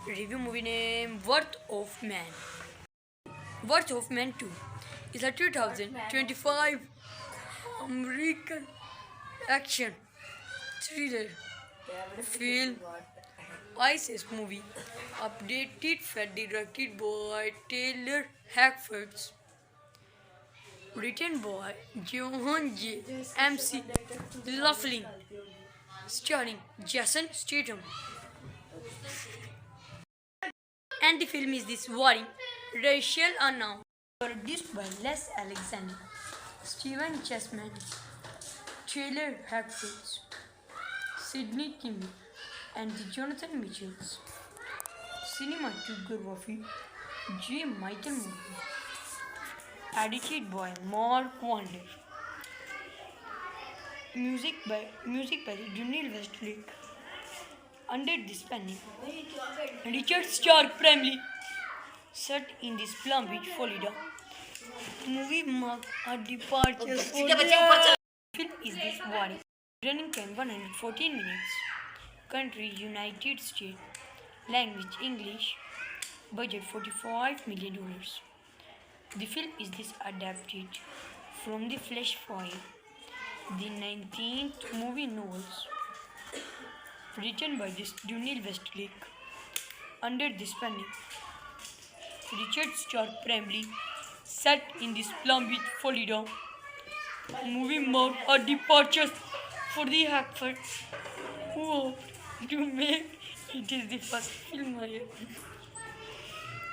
Review movie name Worth of Man. Worth of Man 2 is a 2025 American action thriller film ISIS movie updated and directed by Taylor Hackford, written by Johan J. MC Laughlin, starring Jason Statham. And the film is this warring racial unknown, produced by Les Alexander, Stephen Chessman, Taylor Hackford, Sidney Kimmel, and Jonathan Mitchells. Cinematography J. Michael Moore. Edited by Mark Wander. Music by Daniel Westlake. Under this panel, Richard Stark primarily set in this Palm Beach, Florida. Movie marked a departure for the film is this warning. Running time 114 minutes. Country United States. Language English. Budget $45 million. The film is this adapted from The Flash Fire, the 19th movie novels, written by this Daniel Westlake. Under this panel, Richard Stark primarily set in this Palm Beach, Florida. Movie marked a departure for the Hackfords, who hoped to make it is the first film ever.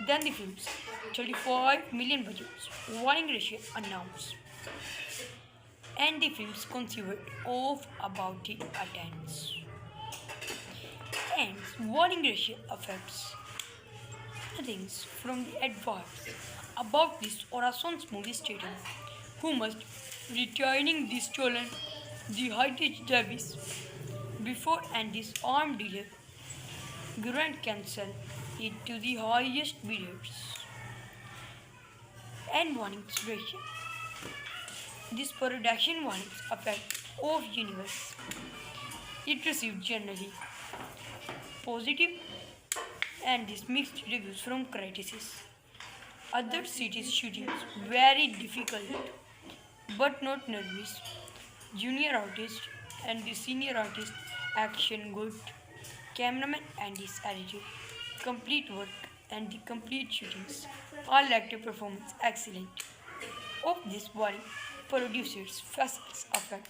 Then the film's 35 million budgets, warning ratio announced, and the film's conceived of about the attendance. And warning ratio affects things from the advice about this Orason's movie statement, who must returning the stolen the heritage Davis before and this armed dealer grant cancel it to the highest bidders. And warnings ratio. This production warnings effect of universe. It received generally positive and this mixed reviews from critics. Other cities shootings very difficult but not nervous. Junior artist and the senior artist action good. Cameraman and his attitude. Complete work and the complete shootings. All actor performance excellent. Of this body producers Faisal Effect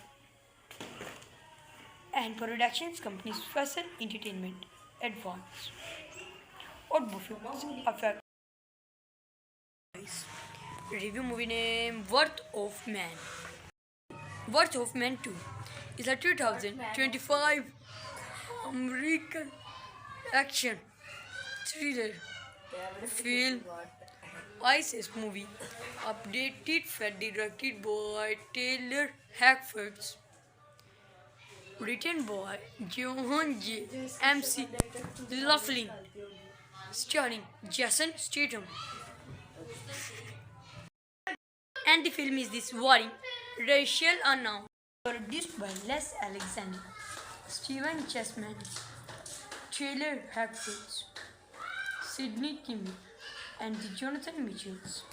and productions companies Faisal Entertainment Advance. Or Buffets Effect. Review movie name Worth of Man. Worth of Man 2 is a 2025 American action thriller film ISIS movie updated and directed by Taylor Hackford, written by Johan J. MC Laughlin, starring Jason Statham. And the film is this warring racial unknown, produced by Les Alexander, Stephen Chessman, Taylor Hackford, Sidney Kimmel, and Jonathan Mitchells.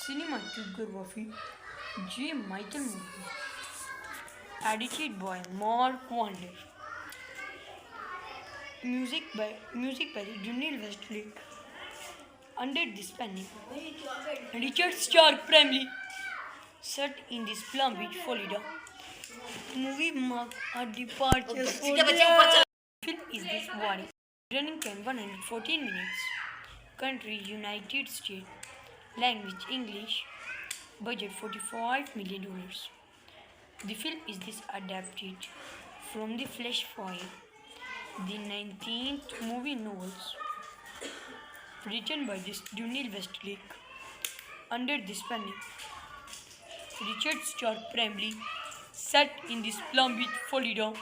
Cinematography J. Michael Moore. Edited by Mark Wander. Music by Daniel Westlake. Under this panel, Richard Stark primarily set in this Palm Beach, Florida. Movie marked a departure for the film is this warning. Running time 114 minutes. Country United States. Language English. Budget $45 million. The film is this adapted from The Flash Fire, the 19th movie novels, written by this Daniel Westlake. Under this panel, Richard Stark primarily set in this Palm Beach, Florida.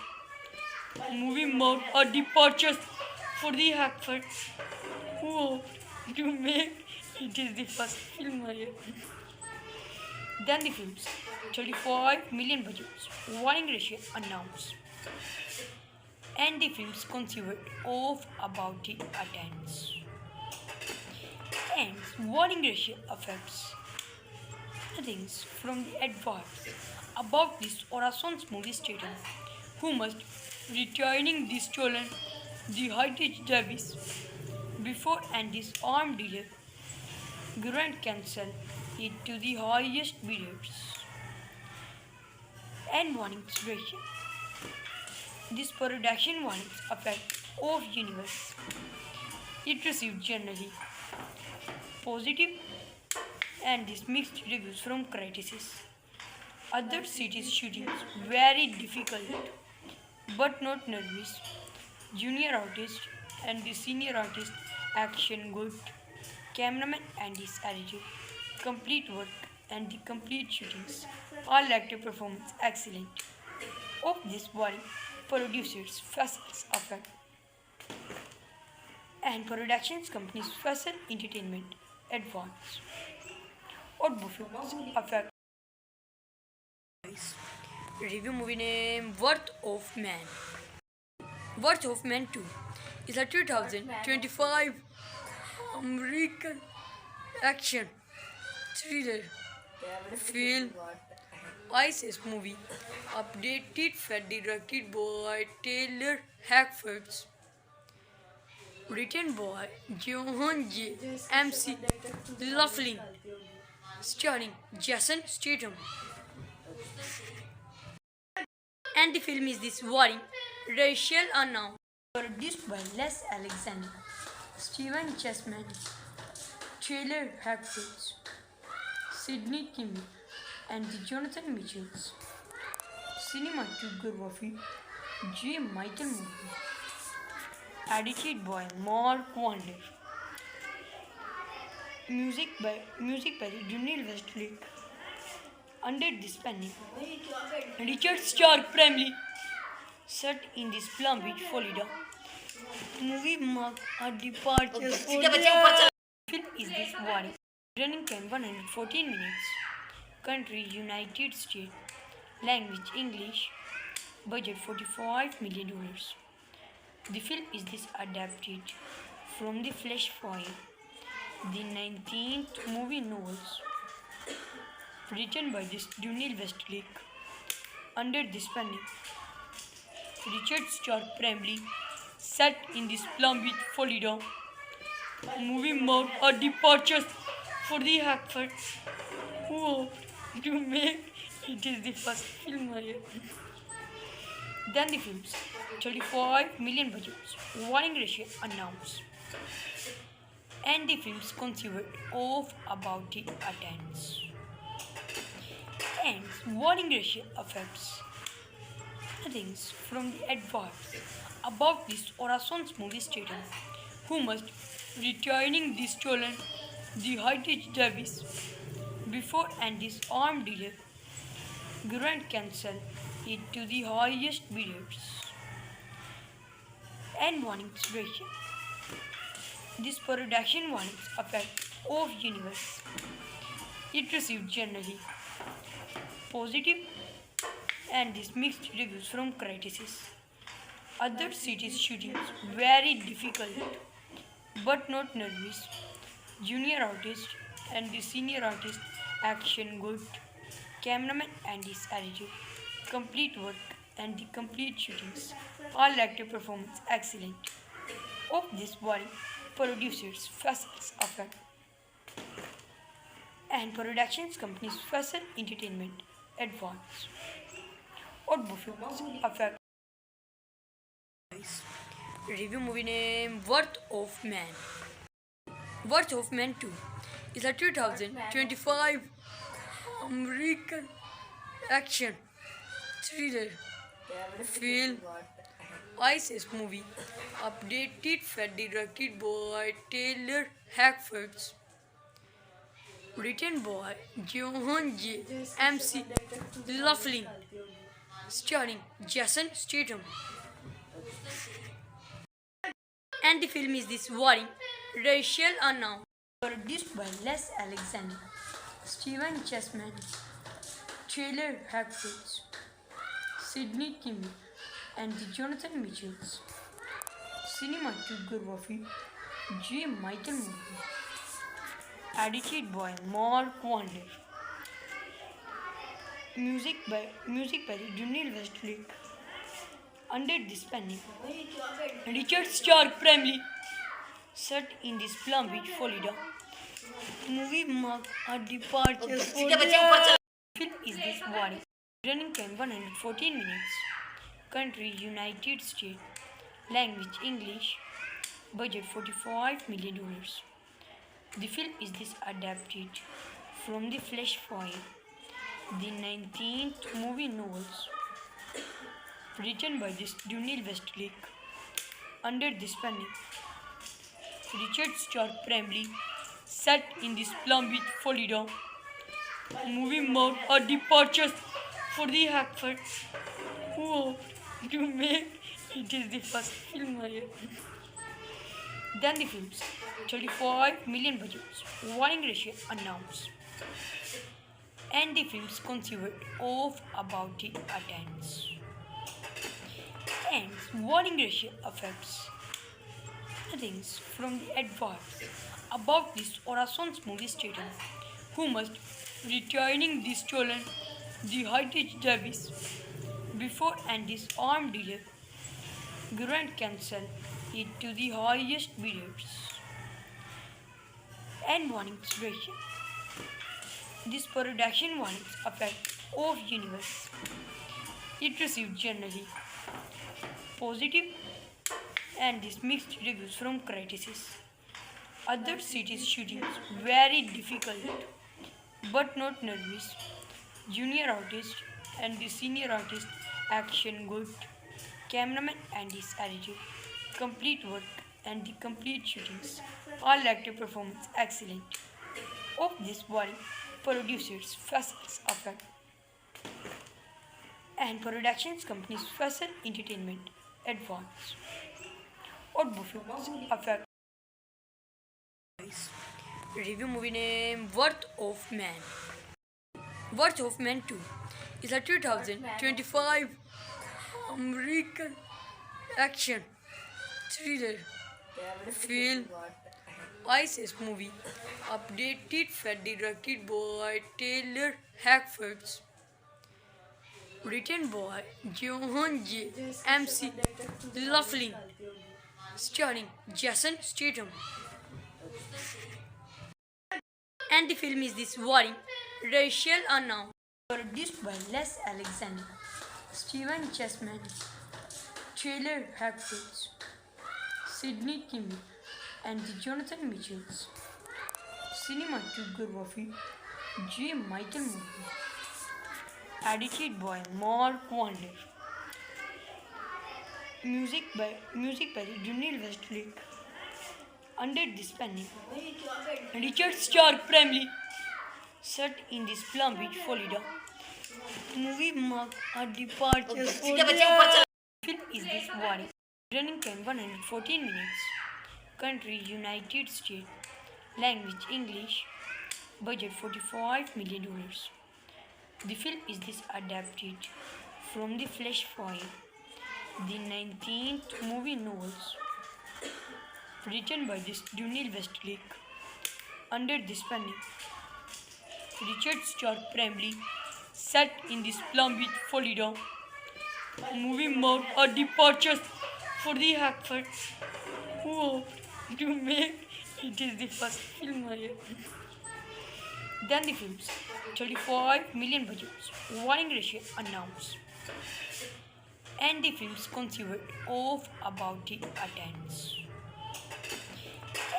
Movie marked a departure for the Hackfords, who hoped to make it is the first film ever. Then the film's 35 million budgets, warning ratio announced, and the film's conceived of about the attendance and warning racial effects. Things from the adverts about this Orason's movie stated who must returning the stolen the heritage Davis before and this armed dealer grant cancel it to the highest bidders and warnings ratio. This production warnings effect of universe. It received generally positive and this mixed reviews from critics. Other cities shootings very difficult but not nervous. Junior artist and the senior artist action good. Cameraman and his attitude. Complete work and the complete shootings. All actor performance excellent. Of this body producers Faisal Effect and productions companies Faisal Entertainment Advance. Or Buffets Effect. Review movie name Worth of Man. Worth of Man 2 is a 2025 American action thriller film ISIS movie updated and directed by Taylor Hackford, written by John J. MC Laughlin, starring Jason Statham. And the film is this warring racial unknown. Produced by Les Alexander, Stephen Chessman, Taylor Hackford, Sidney Kimmel, and the Jonathan Mitchells. Cinematography J. Michael Moore. Edited by Mark Wander. Music by Daniel Westlake. Under this panel, Richard Stark primarily set in this Palm Beach, Florida. Movie marked a departure for the film is this warning. Running time 114 minutes. Country United States. Language English. Budget $45 million. The film is this adapted from the Flash Fire, the 19th movie novels, written by this Daniel Westlake. Under this panel, Richard Stark primarily set in this Palm Beach, Florida. Movie marked a departure for the Hackford, who hoped to make it is the first film here. Then the film's 35 million budgets, warning ratio announced, and the film's conceived of about the attendance and warning ratio effects. Things from the adverts about this Orason's movie stated who must returning the stolen the heritage Davis before and this armed dealer grant cancel it to the highest bidders and warnings ratio. This production warnings effect of universe. It received generally positive and this mixed reviews from critics. Other cities shootings very difficult but not nervous. Junior artist and the senior artist action good. Cameraman and his attitude. Complete work and the complete shootings. All actor performance excellent. Of this body producers Faisal Effect and productions companies Faisal Entertainment Advance. Or Buffets Effect. Review movie name Worth of Man. Worth of Man 2 is a 2025 American action thriller film ISIS movie updated and directed by Taylor Hackford, written by John J. MC Laughlin, starring Jason Statham. And the film is this warring racial unknown. Produced by Les Alexander, Stephen Chessman, Taylor Hackford, Sidney Kimmel, and the Jonathan Mitchells. Cinematography J. Michael Moore. Edited by Mark Wander. Music by Dunil Westlake. Under this panel, Richard Stark primarily set in this Palm Beach, Florida. Movie marked a departure for the film is this body. Running time 114 minutes. Country United States. Language English. Budget $45 million. The film is this adapted from the Flash Fire, the 19th movie novels written by this Dunil Westlake. Under this panel, Richard Stark primarily set in this Palm Beach, Florida. Movie marked a departure for the Hackford who hoped to make it is the first film here. Then the film's 35 million budget warning ratio announced. And the film's conceived of about the attendance. And warning ratio affects things from the adverts about this Orason's movie stated who must returning the stolen the heritage Davis before and this armed dealer grant cancel it to the highest bidders. And warnings ratio. This production warnings effect of universe. It received generally positive and this mixed reviews from critics. Other cities shootings very difficult but not nervous. Junior artist and the senior artist action good. Cameraman and his editor. Complete work and the complete shootings. All actor performance excellent. Of this body producers Faisal Effect and productions companies Faisal Entertainment Advance. Or performance effect. Review movie name Worth of Man. Worth of Man 2 is a 2025 American action thriller film ISIS movie updated and directed by Taylor Hackford, written by John J. MC Laughlin, starring Jason Statham. And the film is this warring racial unknown, produced by Les Alexander, Stephen Chessman, Taylor Hackford, Sidney Kimmel, and the Jonathan Mitchells. Cinematography J. Michael Moore. Edited by Mark Wander. Music by Dunil Westlake. Under this panel, Richard Stark primarily set in this Palm Beach, Florida. Movie marked a departure for the film is this body. Running time 114 minutes. Country United States. Language English. Budget $45 million. The film is this adapted from the Flash Fire, the 19th movie novels written by this Dunil Westlake. Under this panel, Richard Stark primarily set in this Palm Beach, Florida. Movie marked a departure for the Hackford who hoped to make it is the first film here. Then the film's 35 million budget warning ratio announced. And the film's conceived of about the attendance.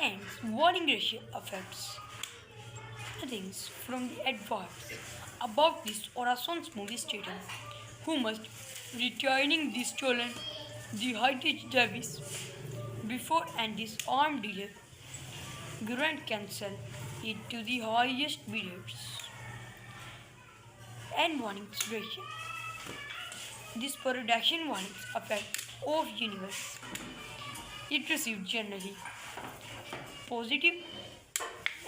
And warning ratio affects things from the adverts about this Orason's movie stated who must returning the stolen the heritage Davis before and this armed dealer grant cancel it to the highest bidders. And warnings ratio. This production warnings effect of universe. It received generally positive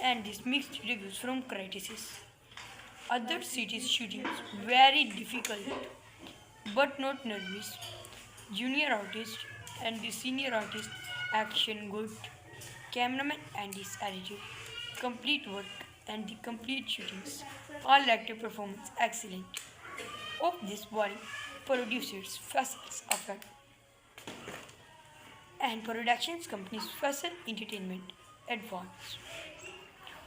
and this mixed reviews from critics. Other cities shootings very difficult but not nervous. junior artist and the senior artist, action good, cameraman and his editor, complete work and the complete shootings, all actor performance excellent. Of this body, producers Faisals Effect and productions companies Faisal Entertainment Advance.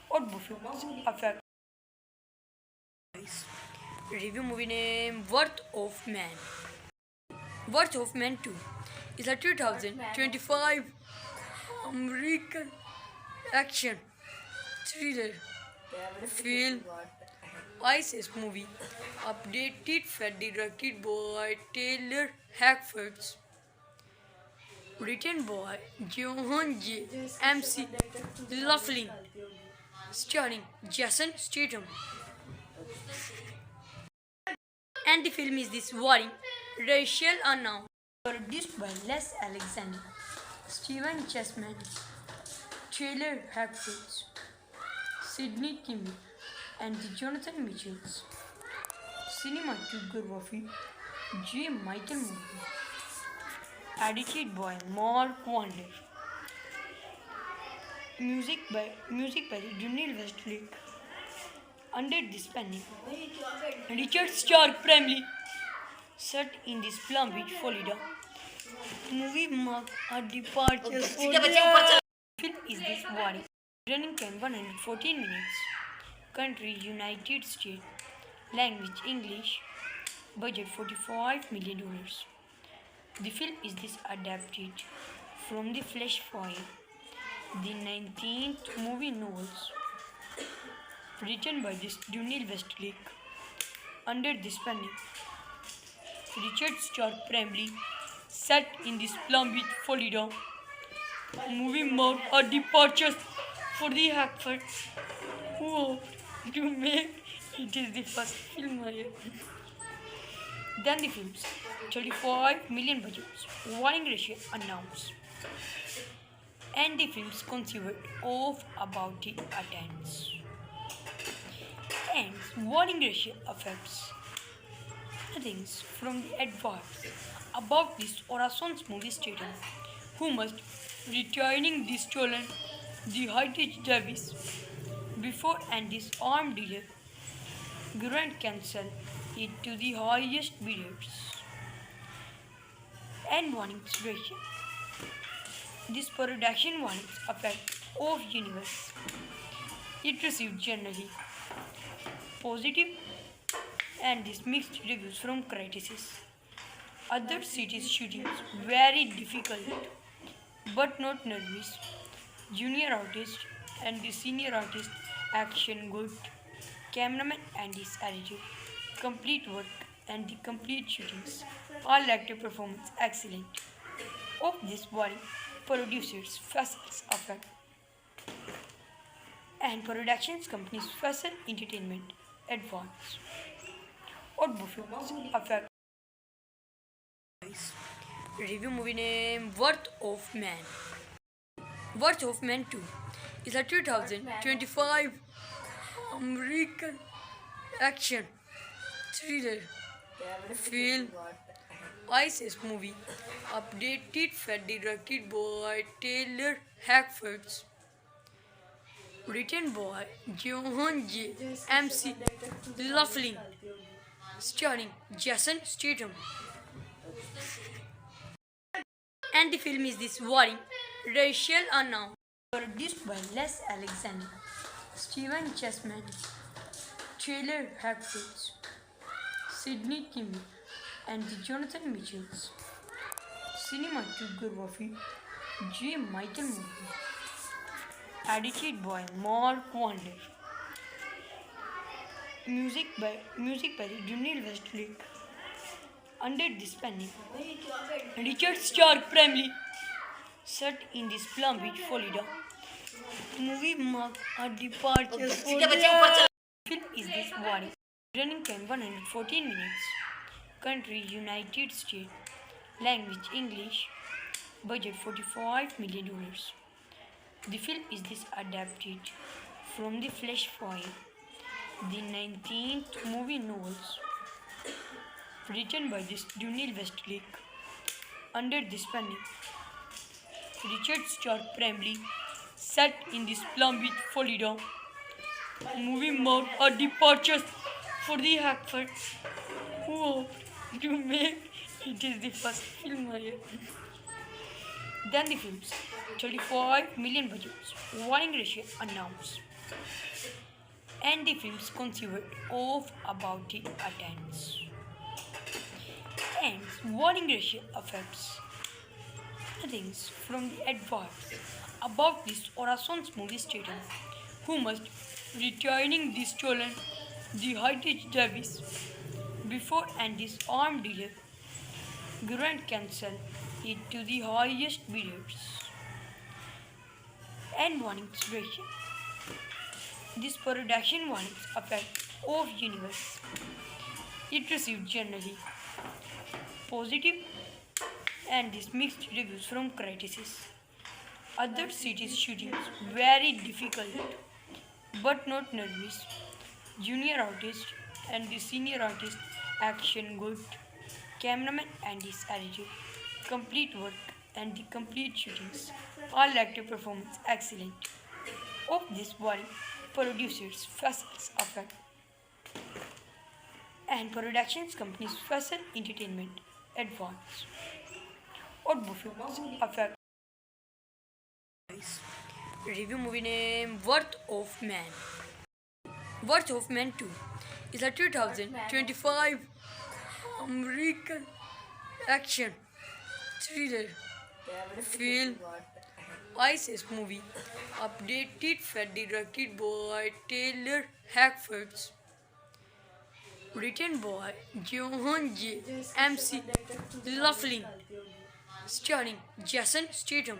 What films affect review movie name Worth of Man. Worth of Man 2 is a 2025 American action thriller film ISIS movie updated and directed by Taylor Hackford, written by Johan J. MC Laughlin, starring Jason Statham. And the film is this warring racial unknown. Produced by Les Alexander, Stephen Chessman, Taylor Hackford, Sidney Kimmel, and Jonathan Mitchells. Cinematography J. Michael Moore. Edited by Mark Wander. Music by Daniel Westlake. Under this pandemic, Richard Stark primarily set in this Palm Beach, Florida. Movie marked a departure for the film is this body. Running time 114 minutes. Country United States. Language English. Budget $45 million. The film is this adapted from the Flash Fire, the 19th movie novels, written by this Daniel Westlake. Under this pandemic, Richard Stark primarily set in this Palm Beach, Florida. Movie marked a departure for the Hackfords, who hoped to make it is the first film ever. Then the film's 35 million budgets, warning ratio announced, and the film's conceived of about the attendance. And warning ratio affects things from the adverts about this Orason's movie stated, who must returning the stolen the heritage Davis before and this armed dealer grant cancel it to the highest bidders. And warnings ratio. This production warnings affect of universe. It received generally positive and this mixed reviews from critics. Other cities shootings very difficult but not nervous. Junior artist and the senior artist action good. Cameraman and his editor. Complete work and the complete shootings. All actor performance excellent. Of this body, producers Faisals Effect and productions companies Faisal Entertainment Advance. What films affect review movie name Worth of Man. Worth of Man 2 is a 2025 American action thriller film ISIS movie updated and directed by Taylor Hackford, written by Johan J. MC Laughlin, starring Jason Statham. And the film is this warring racial unknown. Produced by Les Alexander, Stephen Chessman, Taylor Hackford, Sidney Kimmel, and Jonathan Mitchells. Cinematography J. Michael Moore. Edited by Mark Wander. Music by Daniel Westlake. Under this pandemic, Richard Stark primarily set in this Palm Beach, Florida. Movie marked a departure for the film is this body. Running time 114 minutes. Country United States. Language English. Budget $45 million. The film is this adapted from the Flash Fire, the 19th movie novels, written by this Daniel Westlake. Under this pandemic, Richard Stark primarily set in this Palm Beach, Florida. Movie marked a departure for the Hackford, who hoped to make it is the first film here. Then the film's 35 million budget warning ratio announced, and the film's conceived of about the attendance. And warning ratio affects things from the adverts about this Orason's movie stated who must returning the stolen the heritage Davis before and this armed dealer grant cancel it to the highest bidders. And warnings ratio. This production warnings effect of universe. It received generally positive and this mixed reviews from critics. Other cities shootings very difficult but not nervous. Junior artist and the senior artist action good. Cameraman and his attitude. Complete work and the complete shootings. All active performance excellent. Of this body producers Faisal Effect and productions companies Faisal Entertainment Advance or Buffets Effect. Review movie name Worth of Man. Worth of Man 2 is a 2025 American action thriller film ISIS movie updated and directed by Taylor Hackford, written by John J. MC Laughlin, starring Jason Statham.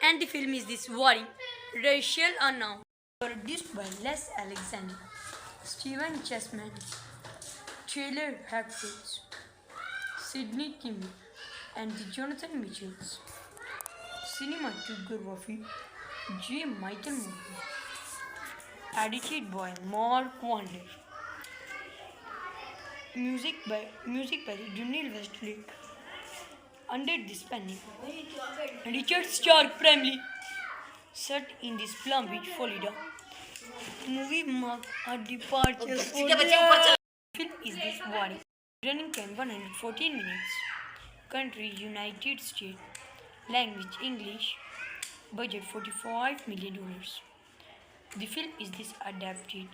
And the film is this warring racial unknown, produced by Les Alexander, Stephen Chessman, Taylor Hackford, Sidney Kimmel, and the Jonathan Mitchells. Cinematography J. Michael Moore. Edited by Mark Wander. Music by Daniel Westlake. Under this pandemic, Richard Stark primarily set in this Palm Beach, Florida. Movie marked a departure for the film is this body. Running time 114 minutes. Country United States. Language English. Budget $45 million. The film is this adapted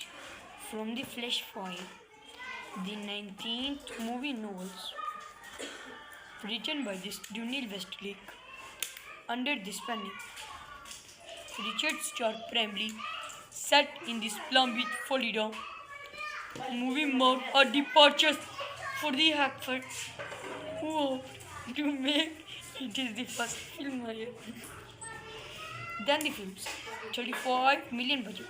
from the Flash Fire, the 19th movie novels, written by this Daniel Westlake. Under this pandemic, Richard Stark primarily set in this Palm Beach, Florida. Movie marked a departure for the Hackford, who hoped to make it is the first film here. Then the film's 35 million budget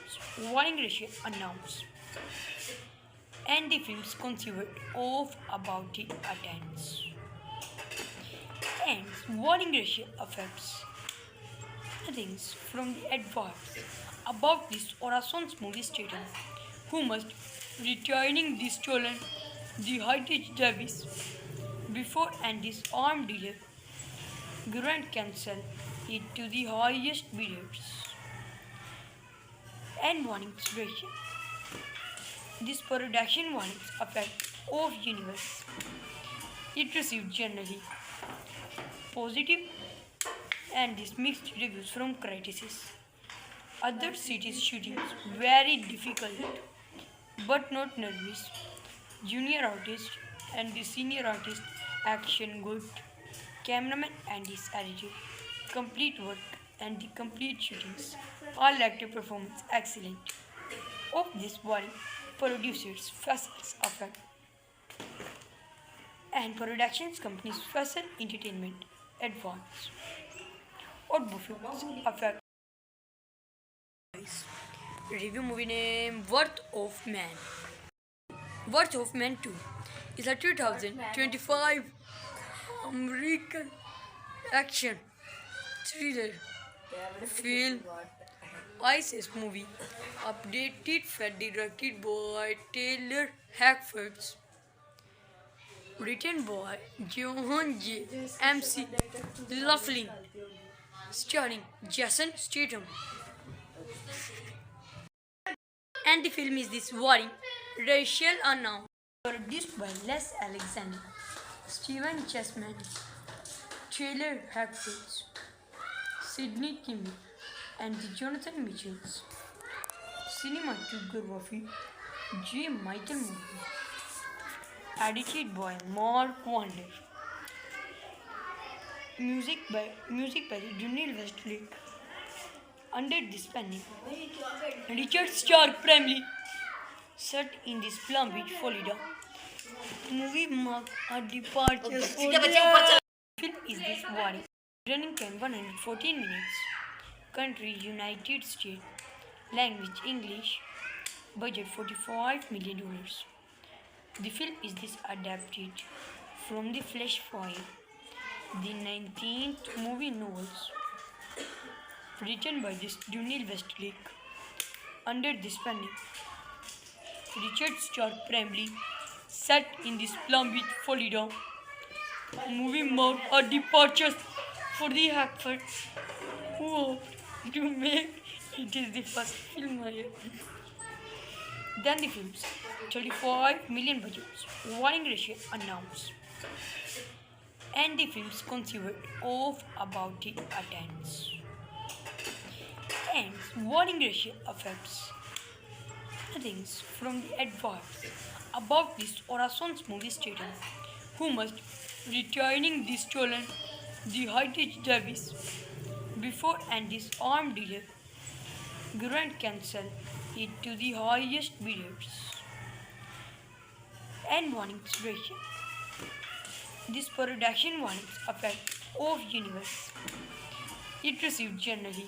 warning ratio announced, and the film's conceived of about the attendance. And warning ratio affects things from the adverts about this Orason's movie stated who must returning the stolen the heritage Davis before and this armed dealer grant cancel it to the highest bidders. And warnings ratio. This production warnings effect of universe. It received generally positive and this mixed reviews from critics. Other cities shootings very difficult but not nervous. Junior artist and the senior artist action good. Cameraman and his attitude. Complete work and the complete shootings. All active performance excellent. Of this body producers Faisal Effect and productions companies Faisal Entertainment Advance or Buffets Effect. Review movie name Worth of Man. Worth of Man 2 is a 2025 American action thriller film ISIS movie updated and directed by Taylor Hackford, Written by Johan J. MC Laughlin, starring Jason Statham. And the film is this warring racial unknown. Produced by Les Alexander, Stephen Chessman, Taylor Hackford, Sidney Kimmel, and the Jonathan Mitchells. Cinematography J. Michael Moore. Edited by Mark Wander. Music by Dunil Westlake. Under this panel, Richard Stark primarily set in this Palm Beach, Florida. Movie marked a departure for the film is this warning. Running time 114 minutes. Country United States. Language English. Budget $45 million. The film is this adapted from The Flash Fire, the 19th movie novels. Written by this Dunil Westlake. Under this panel, Richard Stark primarily set in this Palm Beach, Florida. Movie marked a departure for the Hackfords, who hoped to make it is the first film ever. Then the film's 35 million budgets, warning ratio announced, and the film's conceived of about the attendance. And warning ratio affects things from the adverts about this Orason's movie statement, who must returning the stolen the heritage Davis before and this armed dealer grant cancel it to the highest bidders. And warnings ratio. This production warnings effect of universe. It received generally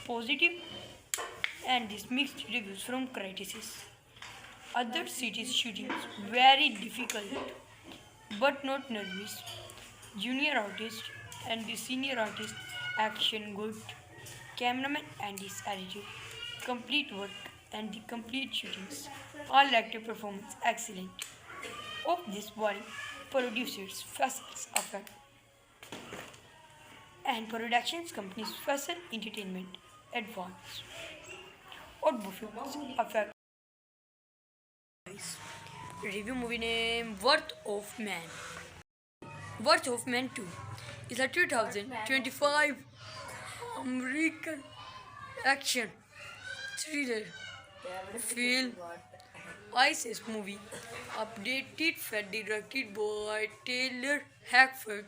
positive and this mixed reviews from critics. Other cities shootings very difficult but not nervous. Junior artist and the senior artist action good. Cameraman and his attitude. Complete work and the complete shootings. All actor performance excellent. Of this body, producers Faisal Effect and productions companies Faisal Entertainment Advance. Or Buffets Effect. Review movie name Worth of Man. Worth of Man 2 is a 2025 American action thriller film ISIS movie updated and directed by Taylor Hackford,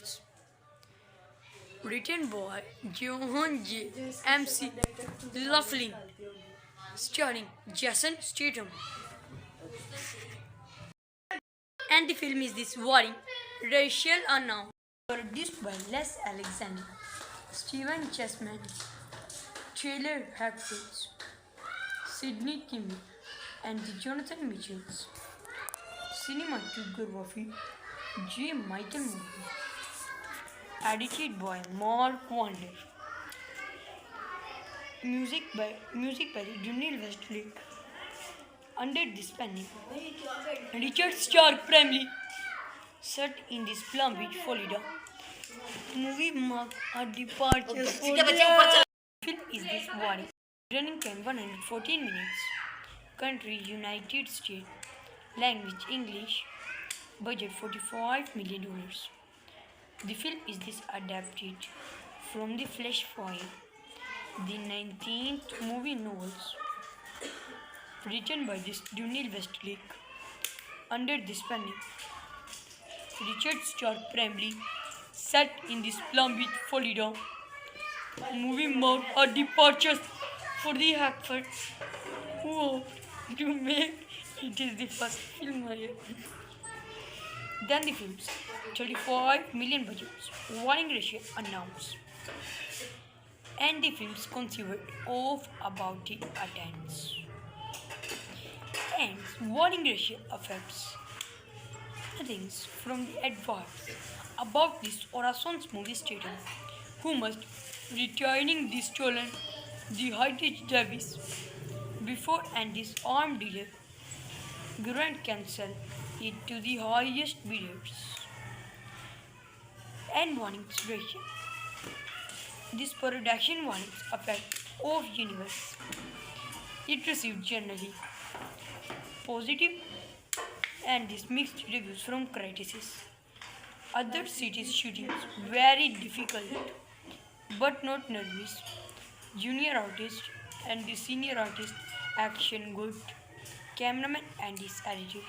written by Johan J. MC Laughlin, starring Jason Statham. And the film is this warring racial unknown. Produced by Les Alexander, Stephen Chessman, Taylor Hackford, Sidney Kimmel, and the Jonathan Mitchells. Cinematography J. Michael Moore. Edited by Mark Wander. Music by Dunil Westlake. Under this panel, Richard Stark primarily set in this Palm Beach, Florida. Movie marked a departure for the film is this warning. Running time 114 minutes. Country United States. Language English. Budget $45 million. The film is this adapted from The Flash Fire, the 19th movie novels. Written by this Dunil Westlake. Under this panel, Richard Stark primarily set in this Palm Beach, Florida. Movie marked a departure for the Hackfords, who hoped to make it is the first film ever. Then the film's 35 million budgets, warning ratio announced, and the film's conceived of about the attendance. And warning ratio affects things from the adverts about this Orason's movie statement, who must returning the stolen the heritage Davis before and this armed dealer grant cancel it to the highest bidders and won inspiration. This production won its effect of universe. It received generally positive and mixed reviews from critics. Other cities' shootings very difficult but not nervous. Junior artist and the senior artist action good. Cameraman and his attitude,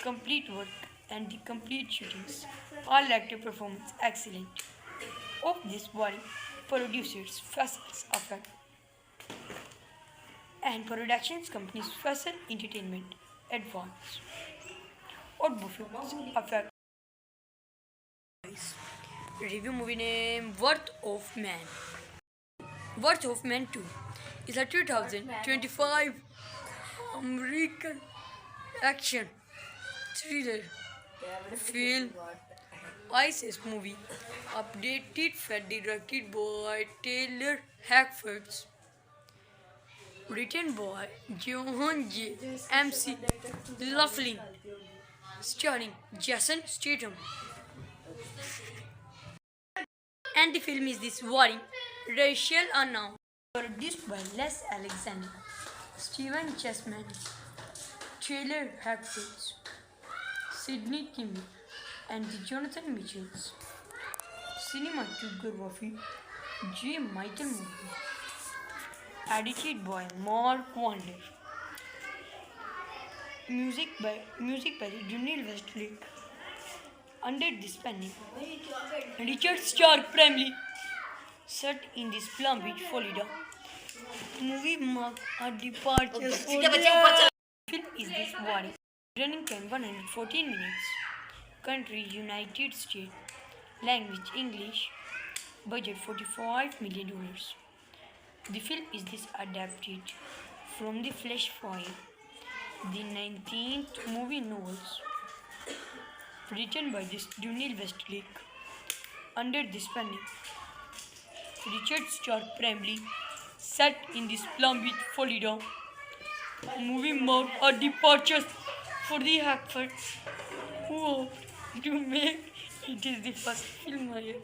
complete work and the complete shootings. All actor performance excellent. Of this body, producers Faisal Effect and productions companies Faisal Entertainment Advance. What films affect review movie name Worth of Man. Worth of Man 2 is a 2025 American action thriller film ISIS movie updated and directed by Taylor Hackford, written by John J. MC Laughlin, starring Jason Statham. And the film is this worrying racial unknown, produced by Les Alexander, Stephen Chessman, Taylor Hackford, Sidney Kimmel, and Jonathan Mitchells. Cinematography J. Michael Moore. Edited by Mark Wander. Music by Daniel Westlake. Under this panel, Richard Stark primarily set in this Palm Beach, Florida. Movie marked a departure for the film is this body. Running time 114 minutes. Country United States. Language English. Budget $45 million. The film is this adapted from the Flash Fire, the 19th movie novels, written by this Daniel Westlake. Under this panel, Richard Stark primarily set in this Palm Beach, Florida. Movie marked a departure for the Hackford, who hoped to make it is the first film here.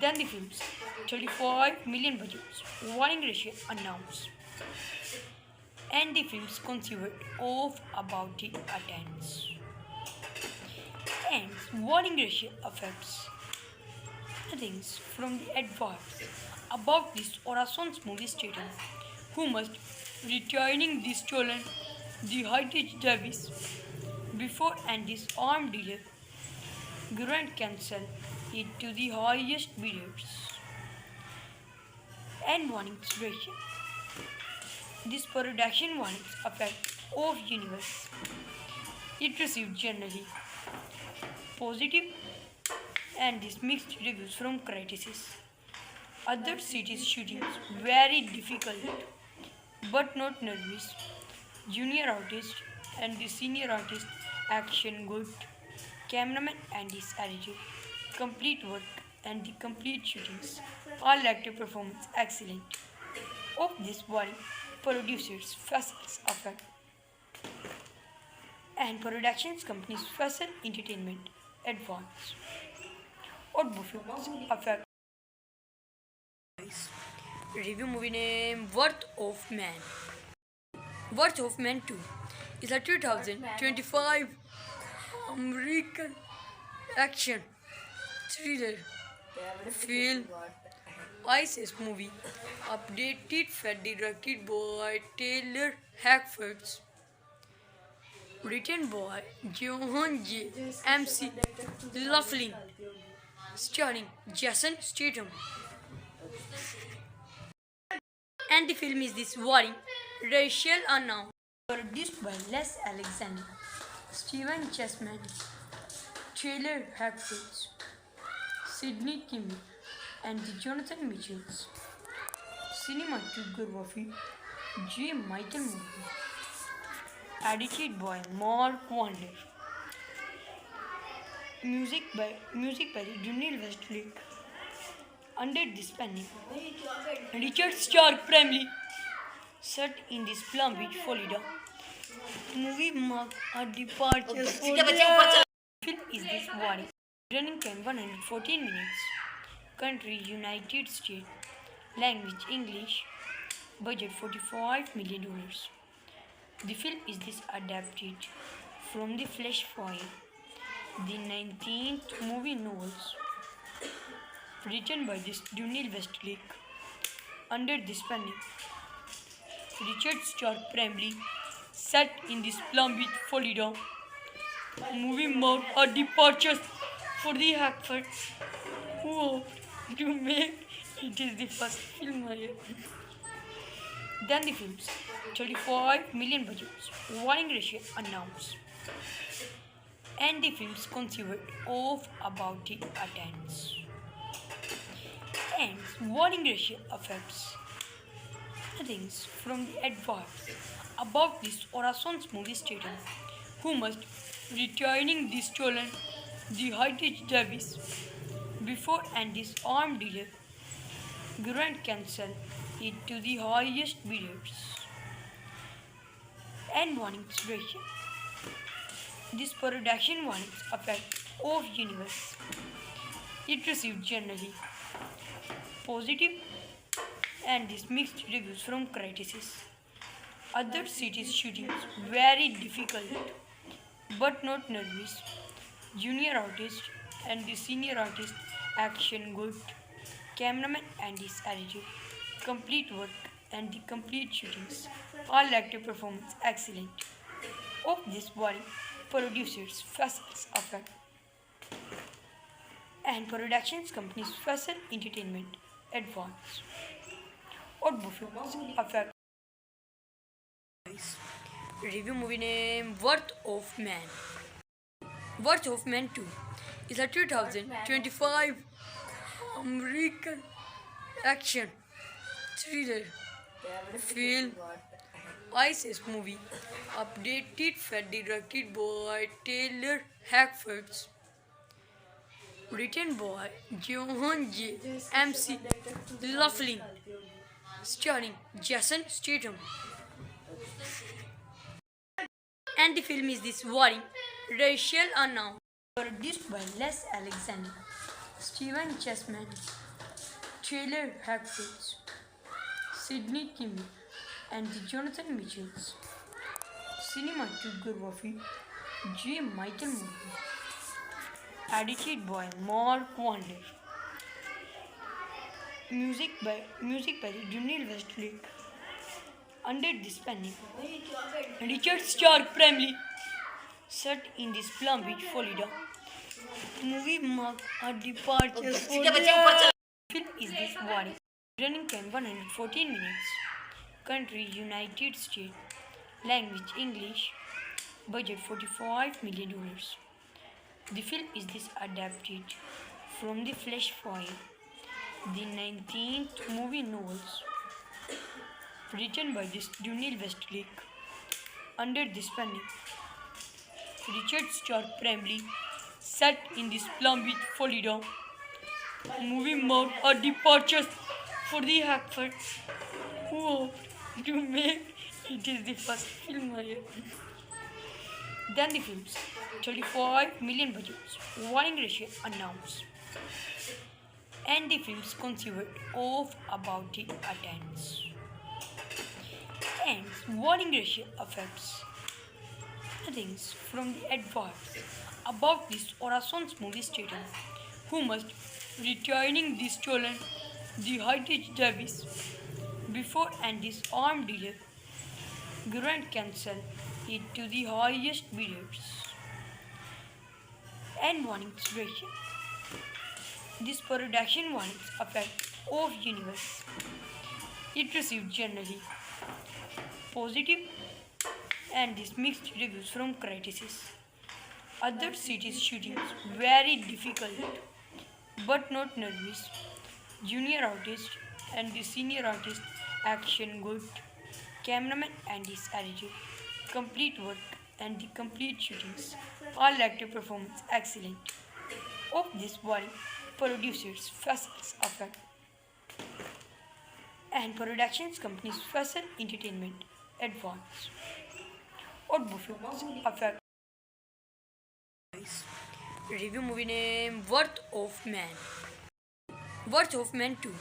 Then the film's 35 million budgets, warning ratio announced, and the film's conceived of about the attendance. And warning ratio affects things from the advice about this Orason's movie stating who must returning the stolen the Heritage Davis before and this armed dealer Grant cancel it to the highest bidders and warning inspiration. This production warnings effect of universe. It received generally positive and mixed reviews from critics. Other cities' shootings very difficult but not nervous. Junior artist and the senior artist action good. Cameraman and his attitude, complete work and the complete shootings. All actor performance excellent. Of this body, producers Faisal Effect and productions companies Faisal Entertainment Advance. What films affect review movie name Worth of Man. Worth of Man 2 is a 2025 American action thriller film ISIS movie updated and directed by Taylor Hackford, written by John J. MC Laughlin, starring Jason Statham. And the film is this worrying racial unknown, produced by Les Alexander, Stephen Chessman, Taylor Hackford, Sidney Kimmel, and Jonathan Mitchells. Cinematography J. Michael Moore. Edited by Mark Wander. Music by Daniel Westlake. Under this panel, Richard Stark primarily set in this Palm Beach, Florida. The movie marked a departure for ठीक है बच्चे the ऊपर चलो. film is this body. Running time 114 minutes. Country United States. Language English. Budget $45 million. The film is this adapted from the Flash Fire, the 19th movie novels written by this Dunil Westlake under this pen. Richard Stark primarily set in this Palm Beach, Florida. Movie marked a departure for the Hackford who hoped to make it is the first film here. Then the film's 35 million budget warning ratio announced. And the film's conceived of about the attendance. And warning ratio affects things from the adverts about this Orason's movie status who must returning the stolen the heritage Davis before and this armed dealer grant cancel it to the highest bidders. And warnings ratio. This production warnings effect of universe. It received generally positive and this mixed reviews from critics. Other cities shootings very difficult but not nervous. Junior artist and the senior artist action good. Cameraman and his attitude. Complete work and the complete shootings. All active performance excellent. Of this body producers Faisal Effect and productions companies Faisal Entertainment Advance. और performance effect. Review movie name Worth of Man. Worth of Man 2 is a 2025 American action thriller film ISIS movie updated and directed by Taylor Hackford, written by John J. MC Laughlin, starring Jason Statham. And the film is this warring racial unknown, produced by Les Alexander, Stephen Chessman, Taylor Hackford, Sidney Kimmel, and the Jonathan Mitchells. Cinematography J. Michael Moore. Edited by Mark Wander. Music by Dunil Westlake. Under this penning, Richard Stark primarily set in this Palm Beach, Florida. Movie marked a departure for ठीक है बच्चे ऊपर चलो. film is this body. Running time 114 minutes. Country United States. Language English. Budget $45 million. The film is this adapted from the Flash Fire, the 19th movie novels written by this Dunil Westlake under this penning. Richard Stark primarily set in this Palm Beach, Florida. Movie marked a departure for the Hackford who hoped to make it is the first film here. Then the film's 35 million budget warning ratio announced. And the film's conceived of about the attendance. And warning ratio affects things from the adverts about this Orason's movie status who must returning the stolen the heritage Davis before and this armed dealer grant cancel it to the highest bidders. And warnings ratio. This production warnings effect of universe. It received generally positive and this mixed reviews from critics. Other cities shootings very difficult but not nervous. Junior artist and the senior artist action good. Cameraman and his attitude. Complete work and the complete shootings. All active performance excellent. Of this body producers Faisal Effect and productions companies Faisal Entertainment Advance. और films affect. Review movie name Worth of Man. Worth of Man 2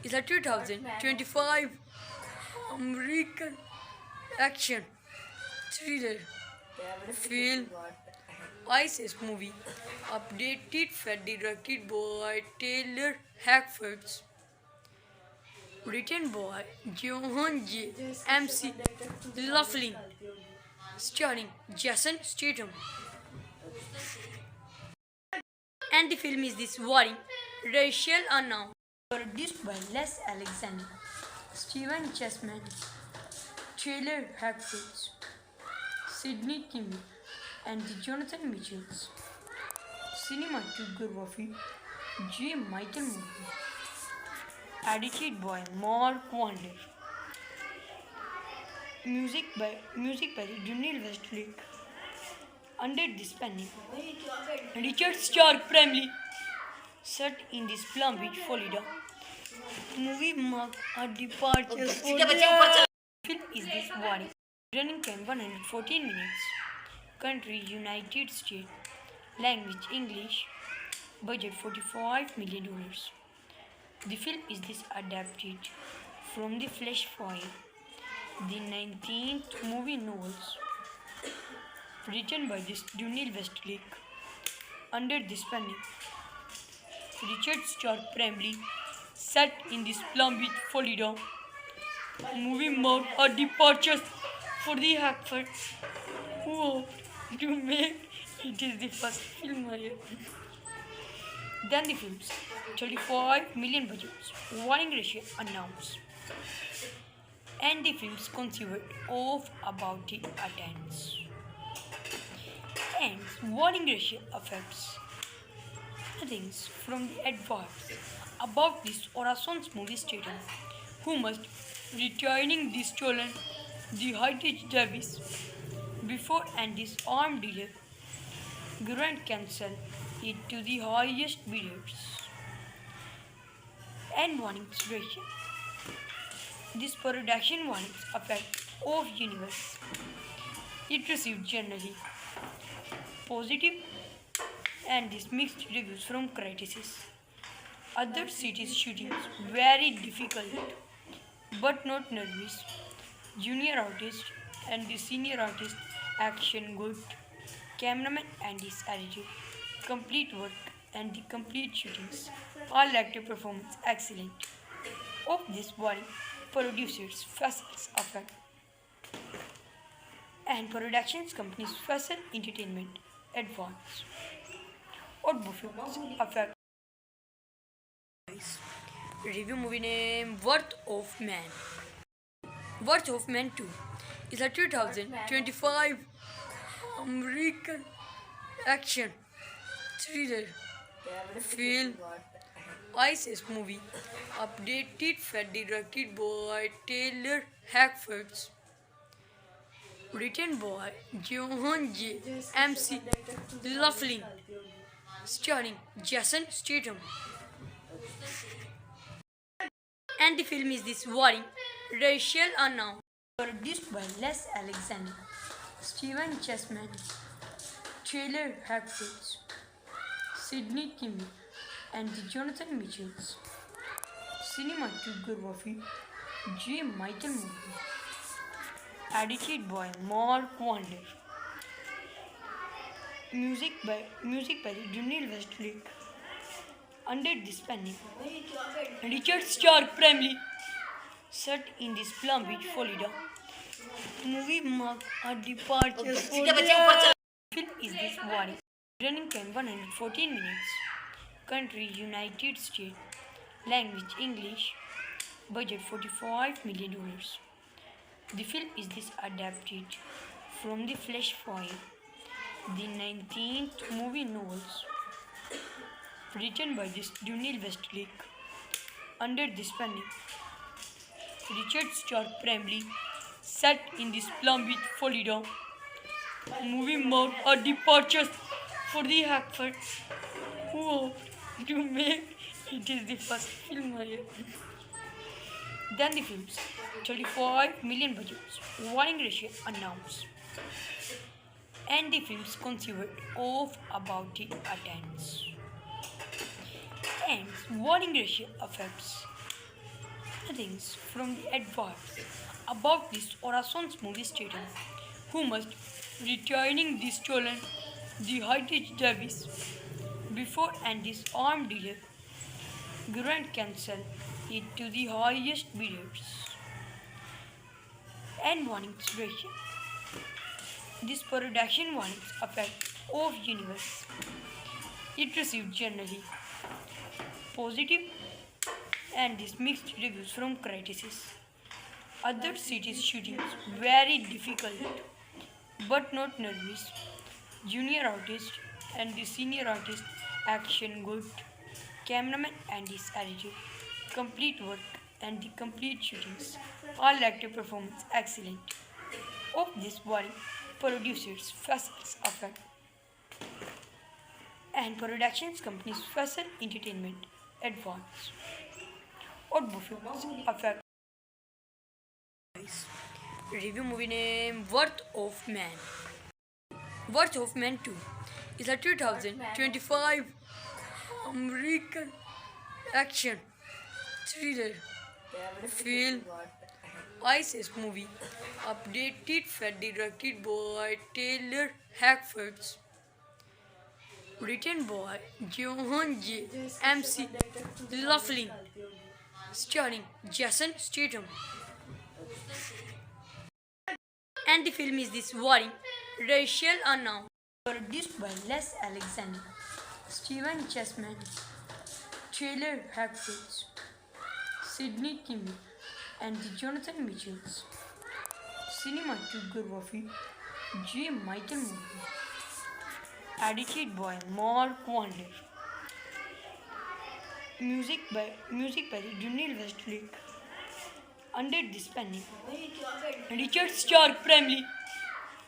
is a 2025 American action thriller film ISIS movie updated and directed by Taylor Hackford, written by Johan J. MC Laughlin, starring Jason Statham. And the film is this warring racial unknown, produced by Les Alexander, Stephen Chessman, Taylor Hackford, Sidney Kimmel, and Jonathan Mitchells. Cinematography J. Michael Moore. Edited by Mark Wander. Music by Daniel Westlake. Under this pandemic, Richard Stark primarily set in this Palm Beach, Florida. Movie marked a departure for the film is this warning. Running time 114 minutes. Country United States. Language English. Budget $45 million. The film is this adapted from the Flash Fire, the 19th movie novels, written by this Daniel Westlake. Under this pandemic, Richard Stark primarily set in this Palm Beach, Florida. Movie marked a departure for the Hackford, who hoped to make it is the first film here. Then the film's 35 million budgets, warning ratio announced, and the film's conceived of about the attendance. And warning ratio affects things from the adverts about this Orason's movie statement, who must returning the stolen the Heritage Davis before and this armed dealer grant cancel it to the highest bidders. And warnings ratio. This production warnings affect of universe. It received generally positive and this mixed reviews from critics. Other cities shootings very difficult but not nervous. Junior artist and the senior artist action good. Cameraman and his attitude. Complete work and the complete shootings. All active performance excellent. Of this body producers Faisal Effect and productions companies Faisal Entertainment Advance. Or Films Effect. Review movie name Worth of Man. Worth of Man 2 is a 2025 American action thriller film ISIS movie updated and directed by Taylor Hackford, written by Johan J. MC Laughlin, starring Jason Statham. And the film is this warring racial unknown, produced by Les Alexander, Stephen Chessman, Taylor Hackford, Sidney Kimmel, and Jonathan Mitchells. Cinematography J. Michael Moore. Edited by Mark Wander. Music by Daniel Westlake. Under this pandemic, Richard Stark primarily set in this Palm Beach, Florida. Movie marked a departure for the film is this warning. Running time 114 minutes. Country United States. Language English. Budget $45 million. The film is this adapted from the Flash Fire, the 19th movie novels, written by this Daniel Westlake. Under this pandemic, Richard Stark primarily set in this Palm Beach, Florida. Movie marked a departure for the Hackford, who hoped to make it is the first film here. Then the film's 35 million budgets, warning ratio announced, and the film's conceived of about the attendance and warning racial effects. Things from the adverts about this Orason's movie stated who must returning the stolen the heritage Davis before and this armed dealer grant cancel it to the highest bidders and warnings ratio. This production warnings effect of universe. It received generally positive and this mixed reviews from critics. Other cities shootings very difficult but not nervous. Junior artist and the senior artist action good. Cameraman and his attitude. Complete work and the complete shootings. All actor performance excellent. Of this body producers Faisal Effect and productions companies Faisal Entertainment Advance. Or Buffets Effect. Review movie name Worth of Man. Worth of Man 2 is a 2025 American action thriller film ISIS movie updated and directed by Taylor Hackford, written by Johan J. MC Laughlin, starring Jason Statham. And the film is this warring racial unknown, produced by Les Alexander, Stephen Chessman, Taylor Hackford, Sidney Kimmel, and Jonathan Mitchells. Cinematography J. Michael Moore. Edited by Mark Wander. Music by Dunil Westlake. Under this panel, Richard Stark primarily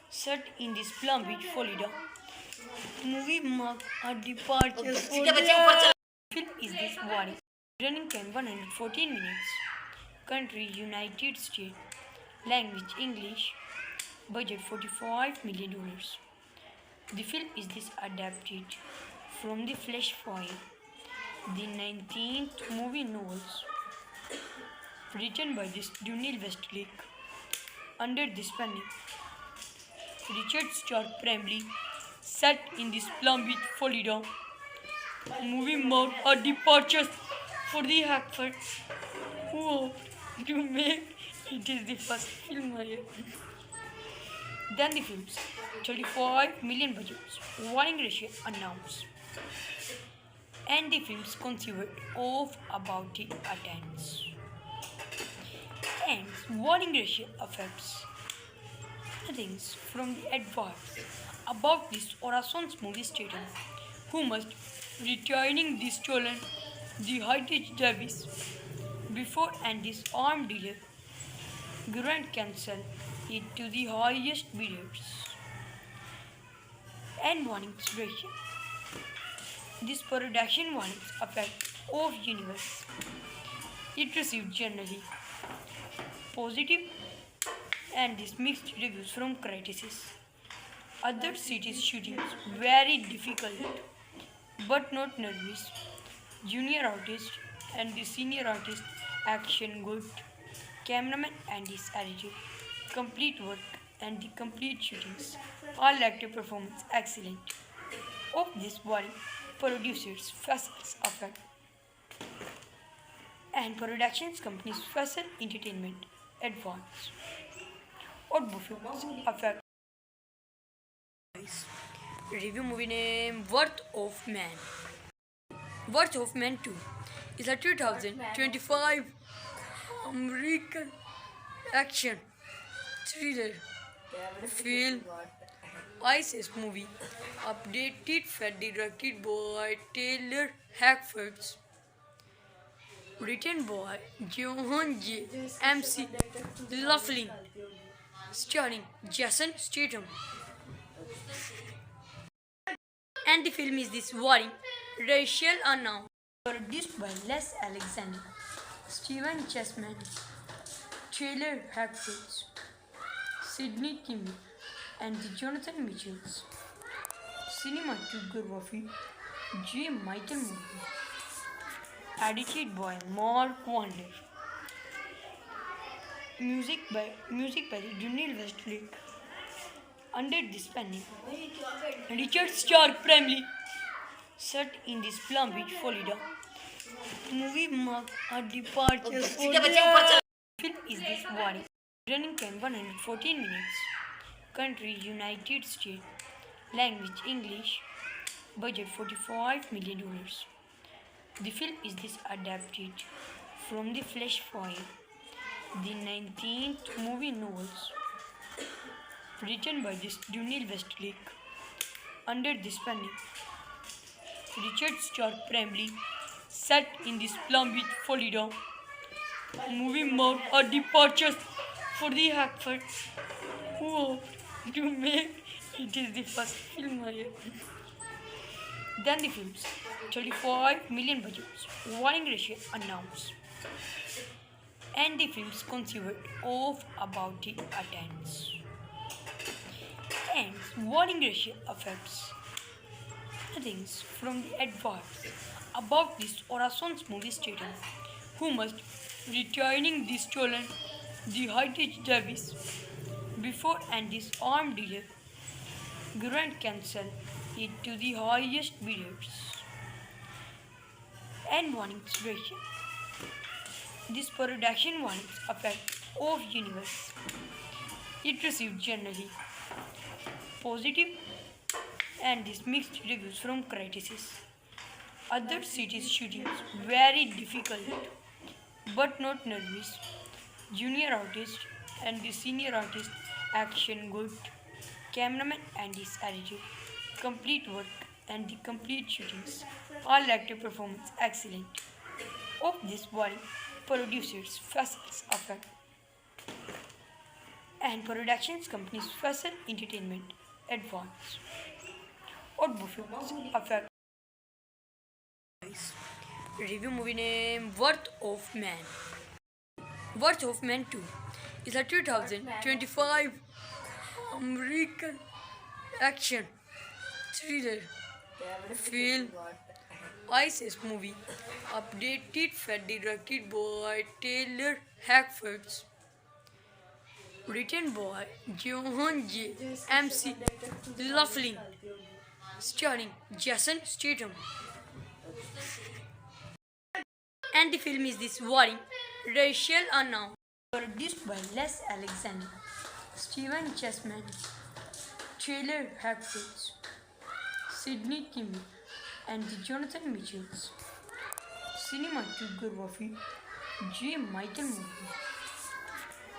set in this Palm Beach, Florida. Movie marked a departure for the film is this warning. Running time 114 minutes. Country United States. Language English. Budget $45 million. The film is this adapted from the Flash Fire, the 19th movie novels, written by this Dunil Westlake. Under this panel, Richard Stark primarily set in this Palm Beach, Florida. Movie marked a departure for the Hackford, who hoped to make it is the first film here. Then the film's 35 million budgets, warning ratio announced, and the film's conceived of about the attendance and warning ratio effects. Things from the adverts about this Orason's movie stated who must returning the stolen the heritage Davis before and this armed dealer grant cancel it to the highest bidders and warnings ratio. This production warnings effect of universe. It received generally positive and this mixed reviews from critics. Other cities shootings very difficult but not nervous. Junior artist and the senior artist action good. Cameraman and his attitude. Complete work and the complete shootings. All actor performance excellent. Of this body producers Faisal Effect and productions companies Faisal Entertainment Advance. Or Buffets Effect. Review movie name Worth of Man. Worth of Man 2 is a 2025 American action thriller film ISIS movie updated and directed by Taylor Hackford, written by Johan J. MC Laughlin, starring Jason Statham. And the film is this warring racial unknown, produced by Les Alexander, Stephen Chessman, Taylor Hackford, Sidney Kimmel, and the Jonathan Mitchells. Cinematography J. Michael Moore. Edited by Mark Wander. Music by Dunil Westlake. Under this panel, Richard Stark primarily set in this Palm Beach, Florida. Movie marked a departure for the film is this body. Running time 114 minutes. Country United States. Language English. Budget $45 million. The film is this adapted from The Flash Fire, the 19th movie novels, written by this Dunil Westlake. Under this panel, Richard Stark primarily set in this Palm Beach, Florida. Movie marked a departure for the Hackford, who hoped to make it is the first film I Then the film's 35 million budgets, warning ratio announced, and the film's conceived of about the attendance. And warning ratio affects things from the adverts about this Orason's movie stadium, who must returning the stolen the Heritage Davis before and this armed dealer Grant cancel it to the highest bidders. And warnings ratio. This production warnings effect of universe. It received generally positive and this mixed reviews from critics. Other cities shootings very difficult but not nervous. Junior artist and the senior artist action good. Cameraman and his attitude. Complete work and the complete shootings. All active performance excellent. Of this body producers Faisal Effect and productions companies Faisal Entertainment Advance. Or films Effect. Review movie name Worth of Man. Worth of Man 2 is a 2025 American action thriller film ISIS movie updated and directed by Taylor Hackford, written by John J. MC Laughlin, starring Jason Statham. And the film is this warring racial unknown, produced by Les Alexander, Stephen Chessman, Taylor Hackford, Sidney Kimmel, and the Jonathan Mitchells. Cinematography J. Michael Moore.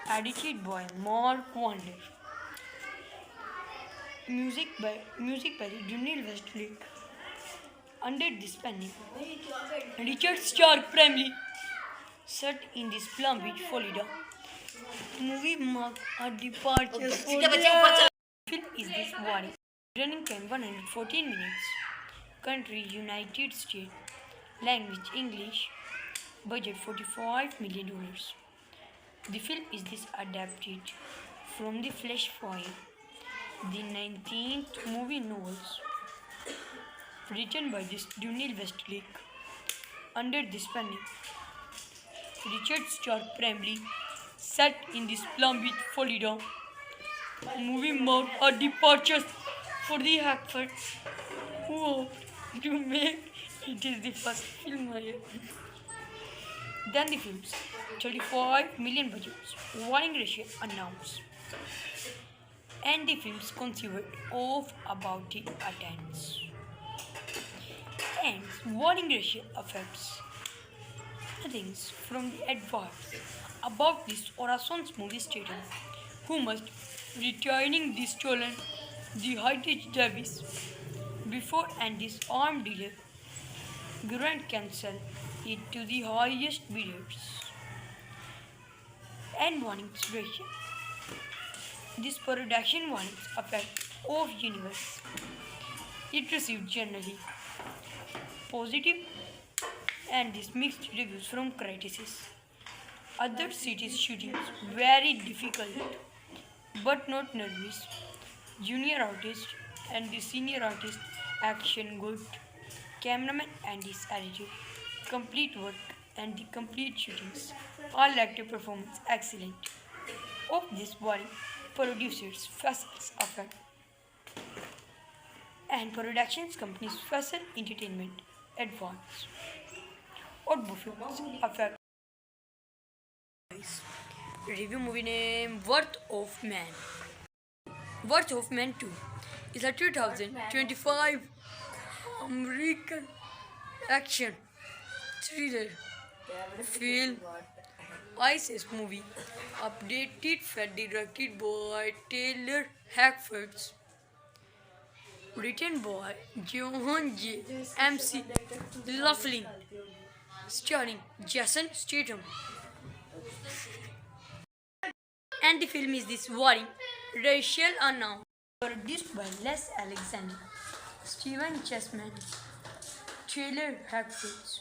Edited by Mark Wander. Music by Dunil Westlake. Under this panel, Richard Stark primarily set in this Palm Beach, Florida. Movie marked a departure for the film is this body. Running time 114 minutes. Country United States. Language English. Budget $45 million. The film is this adapted from The Flash Fire, the 19th movie novels, written by this Dunil Westlake. Under this panel, Richard Stark primarily set in this Palm Beach, Florida. Movie marked a departure for the Hackford, who hoped to make it is the first film I Then the film's 35 million budgets, warning ratio announced, and the film's conceived of about the attendance. And warning ratio affects things from the adverts about this Orason's movie stadium, who must returning the stolen the Heritage Davis before and this armed dealer Grant cancel it to the highest bidders. And warnings ratio. This production warnings effect of universe. It received generally positive and this mixed reviews from critics. Other cities shootings very difficult but not nervous. junior artist and the senior artist, action good, cameraman and his attitude, complete work and the complete shootings, all active performance excellent. Of this body, producers Faisals Afan and productions companies Faisal Entertainment Advance. और films affect review movie name Worth of Man. Worth of Man 2 is a 2025 American action thriller film ISIS movie updated and directed by Taylor Hackford, written by John J. MC Laughlin, starring Jason Statham. And the film is this worrying racial unknown, produced by Les Alexander, Stephen Chessman, Taylor Hackford,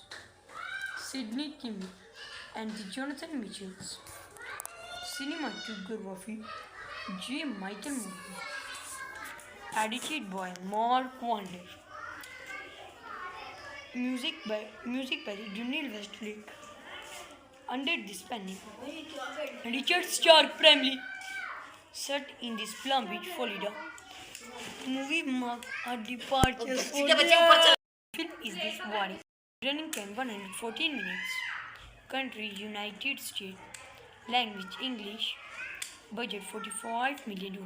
Sidney Kimmel, and the Jonathan Mitchells. Cinematography J. Michael Moore. Edited by Mark Wander. Music by Junil Westlake. Under this panel, Richard Stark primarily set in this Palm Beach, Florida. Movie marked a departure for the film is this body. Running time 114 minutes. Country United States. Language English. Budget $45 million.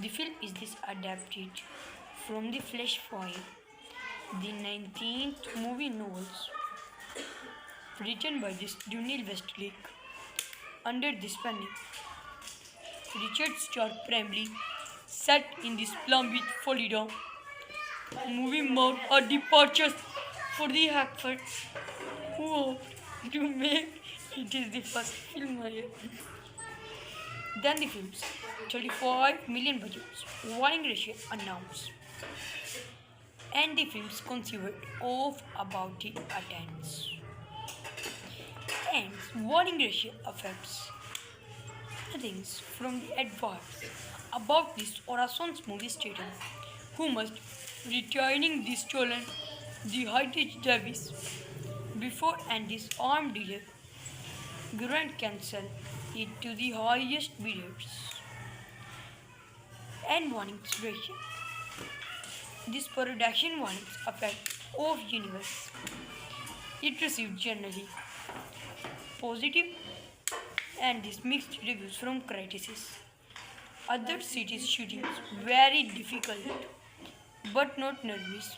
The film is this adapted from the Flash Fire, the 19th movie novels, written by this Junil Westlake. Under this panel, Richard Stark primarily set in this Palm Beach, Florida. Movie marked a departure for the Hackford, who hoped to make it is the first film here. Then the film's 35 million budgets, warning ratio announced, and the film's conceived of about the attendance. And warning ratio affects things from the adverts about this Orason's movie status, who must returning the stolen the Heritage Davis before and this armed dealer Grant cancel it to the highest bidders. And warnings ratio. This production warnings effect of universe. It received generally positive and this mixed reviews from critics. Other cities shootings very difficult but not nervous.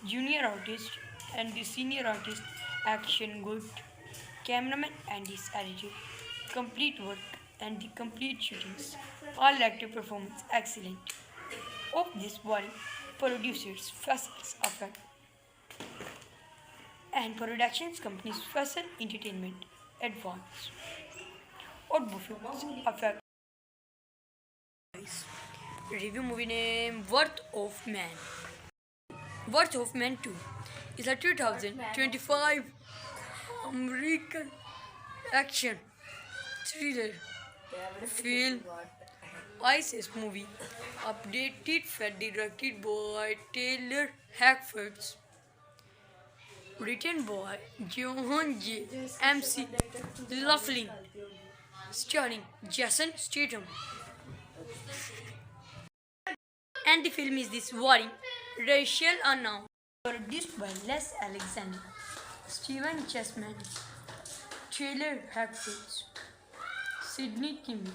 Junior artist and the senior artist action good, cameraman and his attitude, complete work and the complete shootings, all active performance excellent. Of this body, producers Faisals Afan and productions companies Faisal Entertainment Advance. और films affect review movie name Worth of Man. Worth of Man 2 is a 2025 American action thriller film ISIS movie updated and directed by Taylor Hackford, written by John J. MC Laughlin, starring Jason Statham. And the film is this worrying racial unknown, produced by Les Alexander, Stephen Chessman, Taylor Hackford, Sidney Kimmel,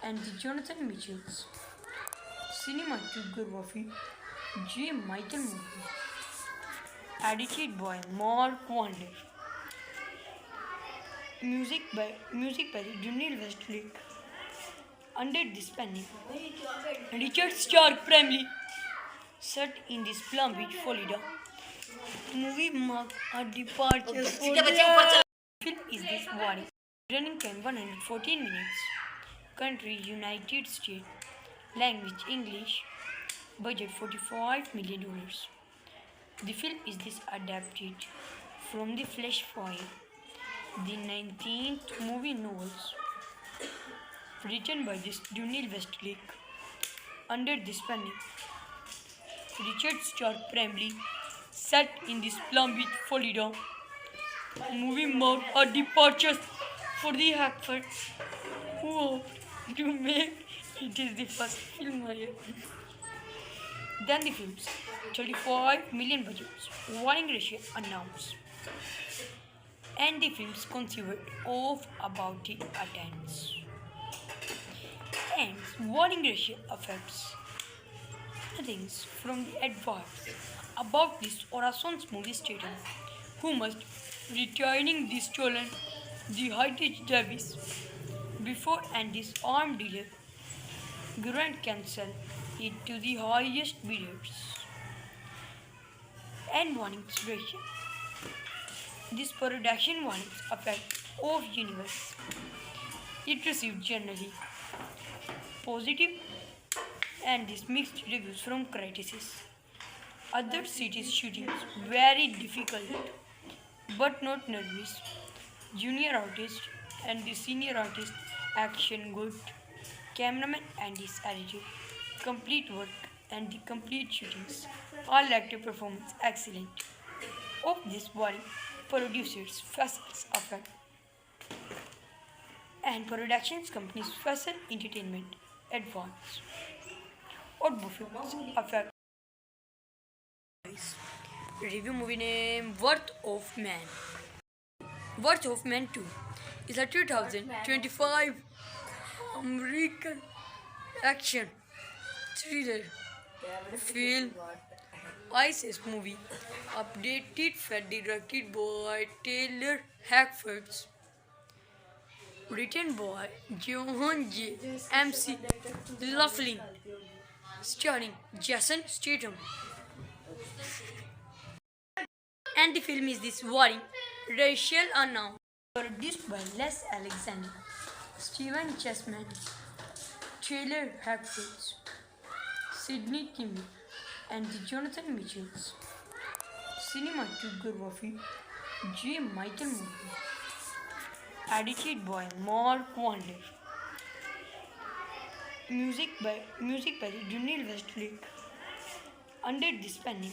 and the Jonathan Mitchells. Cinematography J. Michael Moore. Edited by Mark Wander. Music by Junil Westlake. Under this panel, Richard Stark primarily set in this Palm Beach, Florida. Movie marked a departure for the film is this body. Running time 114 minutes. Country United States. Language English. Budget $45 million. The film is this adapted from the Flash Fire, the 19th movie novels, written by this Junil Westlake. under this penny. Richard Stark primarily set in this Palm Beach, Florida. Movie marked a departure for the Hackford, who hoped to make it is the first film here. Then the film's 35 million budget warning ratio announced, and the film's conceived of about the attendance. And warning ratio affects things from the adverts about this Orason's movie stated who must returning the stolen the heritage Davis before and this armed dealer grant cancel it to the highest bidders and warnings ratio. This production warnings effect of universe. It received generally positive and this mixed reviews from critics. Other cities shootings very difficult but not nervous. Junior artist and the senior artist action good. Cameraman and his attitude. Complete work and the complete shootings. All active performance excellent. Of this body producers Faisal Effect and productions companies Faisal Entertainment Advance. Or performance effect. Review movie name Worth of Man. Worth of Man 2 is a 2025 American action thriller film ISIS movie updated and directed by Taylor Hackford, written by John J. MC Laughlin, starring Jason Statham. And the film is this warring racial unknown, produced by Les Alexander, Stephen Chessman, Taylor Hackford, Sidney Kimmel, and the Jonathan Mitchells. Cinematography J. Michael Moore. Edited by Mark Wander. Music by Daniel Westlake. Under this penny,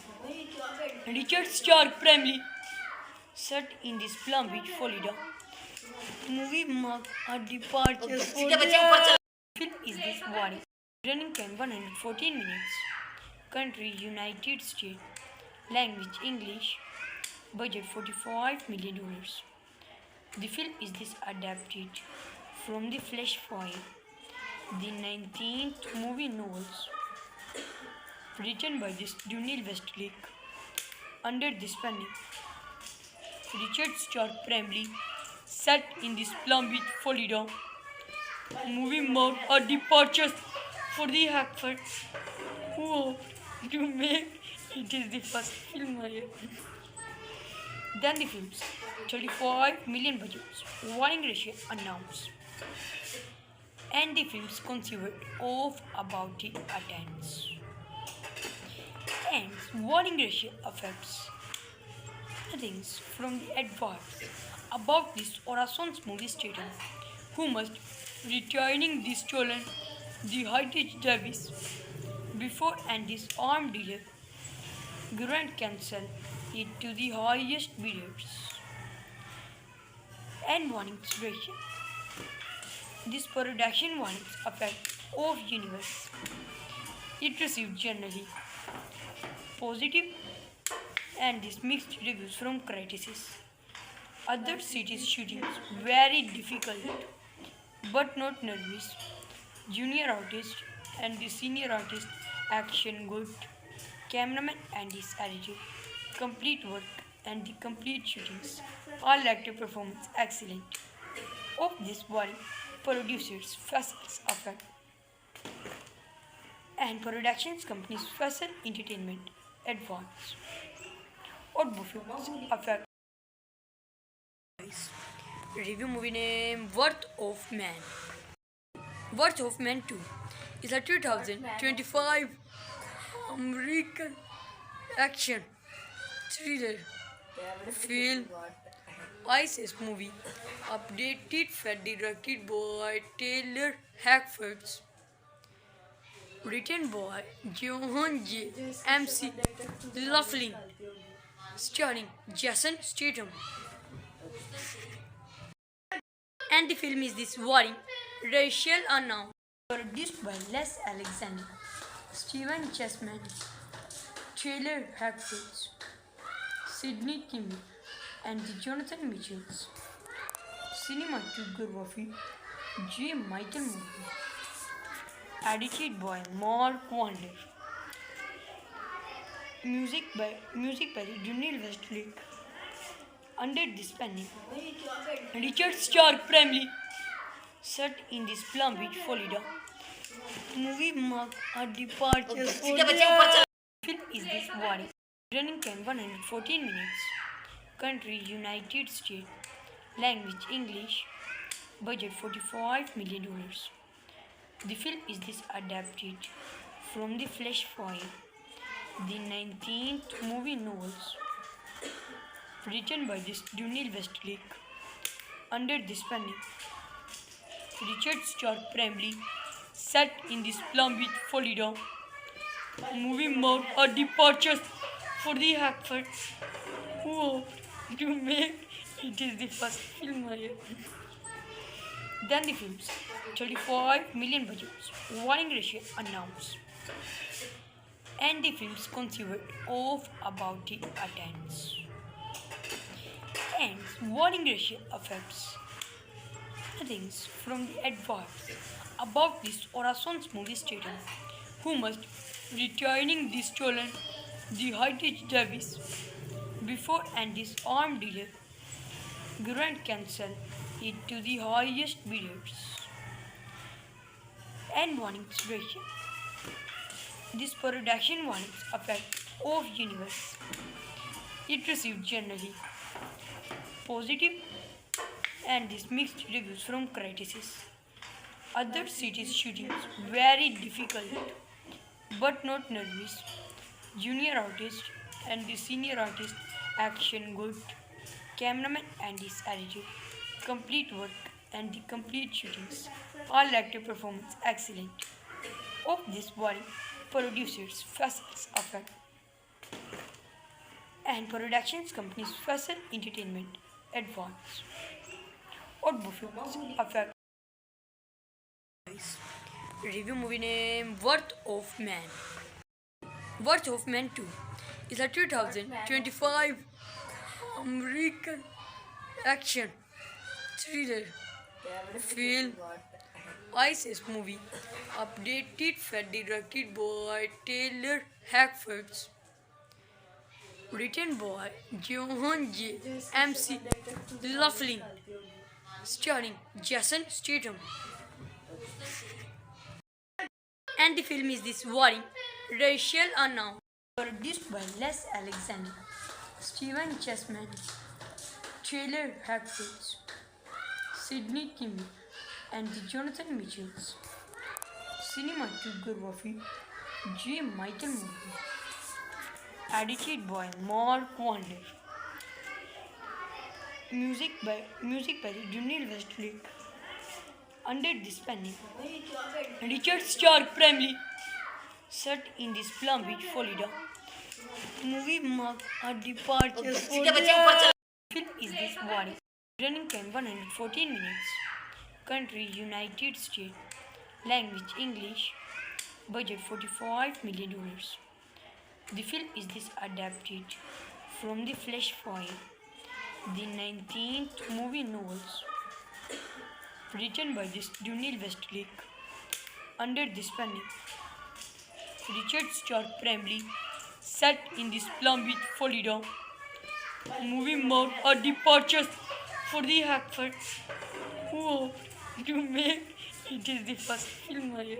Richard Stark primarily set in this Palm Beach, Florida. Movie marked a departure for the film is this body. Running time 114 minutes. Country United States. Language English. Budget $45 million. The film is this adapted from the Flash Fire, the 19th movie novels. Written by this Daniel Westlake. Under this penny, Richard Stark primarily set in this Palm Beach, Florida. Movie marked a departure for the Hackford, who hoped to make it is the first film here. Then the film's 35 million budget warning ratio announced, and the film's conceived of about the attendance. And warning ratio affects things from the adverts about this Orason's movie stated who must returning the stolen the heritage Davis before and this armed dealer grant cancel it to the highest bidders and warnings ratio. This production warnings effect of universe. It received generally positive and this mixed reviews from critics. Other cities shootings very difficult but not nervous. Junior artist and the senior artist action good. Cameraman and his attitude. Complete work and the complete shootings. All active performance excellent. Of this body producers Faisal Effect and productions companies Faisal Entertainment Advance. Or performance effect. Review movie name Worth of Man. Worth of Man 2 is a 2025 American action thriller film ISIS movie updated and directed by Taylor Hackford, Written by Johan J. MC Laughlin, starring Jason Statham. And the film is this warring racial unknown. Produced by Les Alexander, Stephen Chessman, Taylor Hackford, Sidney Kimmel, and Jonathan Mitchells. Cinematography J. Michael Moore. Edited by Mark Wander. Music by Junil Westlake. Under this panel, Richard Stark primarily set in this Palm Beach, Florida. Movie marked a departure for the film is this warning. Running time 114 minutes. Country United States. Language English. Budget $45 million. The film is this adapted from the Flash Fire, the 19th movie novels, written by this Junil Westlake. Under this panel, Richard Stark primarily set in this Palm Beach, Florida. Movie marked a departure for the Hackfords, who hope to make it is the first film here. Then the film's 35 million budgets, warning ratio announced, and the film's conceived of about the attendance. And warning ratio affects things from the adverts about this Orason's movie statement, who must returning the stolen the heritage Davis before and this armed dealer Grant cancel it to the highest bidders. And warnings ratio. This production warnings affect of universe. It received generally positive and this mixed reviews from critics. Other cities shootings very difficult but not nervous. Junior artist and the senior artist action good. Cameraman and his attitude, complete work and the complete shootings. All actor performance excellent. Of this body, producers Faisal Effect and productions companies Faisal Entertainment Advance. What performance effect? Review movie name Worth of Man. Worth of Man 2 is a 2025 American action thriller film ISIS movie updated and directed by Taylor Hackford, written by Johan J. MC Laughlin, starring Jason Statham. And the film is this warring racial unknown. Produced by Les Alexander, Stephen Chessman, Taylor Hackford, Sidney Kimmel, and Jonathan Mitchells. Cinematography J. Michael Moore. Edited by Mark Wander. Music by Junil Westlake. Under this panel, Richard Stark primarily set in this Palm Beach, Florida. Movie marked a departure for the film is this warning. Running time 114 minutes. Country United States. Language English. Budget $45 million. The film is this adapted from the Flash Fire, the 19th movie novels, written by this Junil Westlake. Under this panel, Richard Stark primarily set in this Palm Beach, Florida. Movie marked a departure for the Hackfords, who hope to make it is the first film here.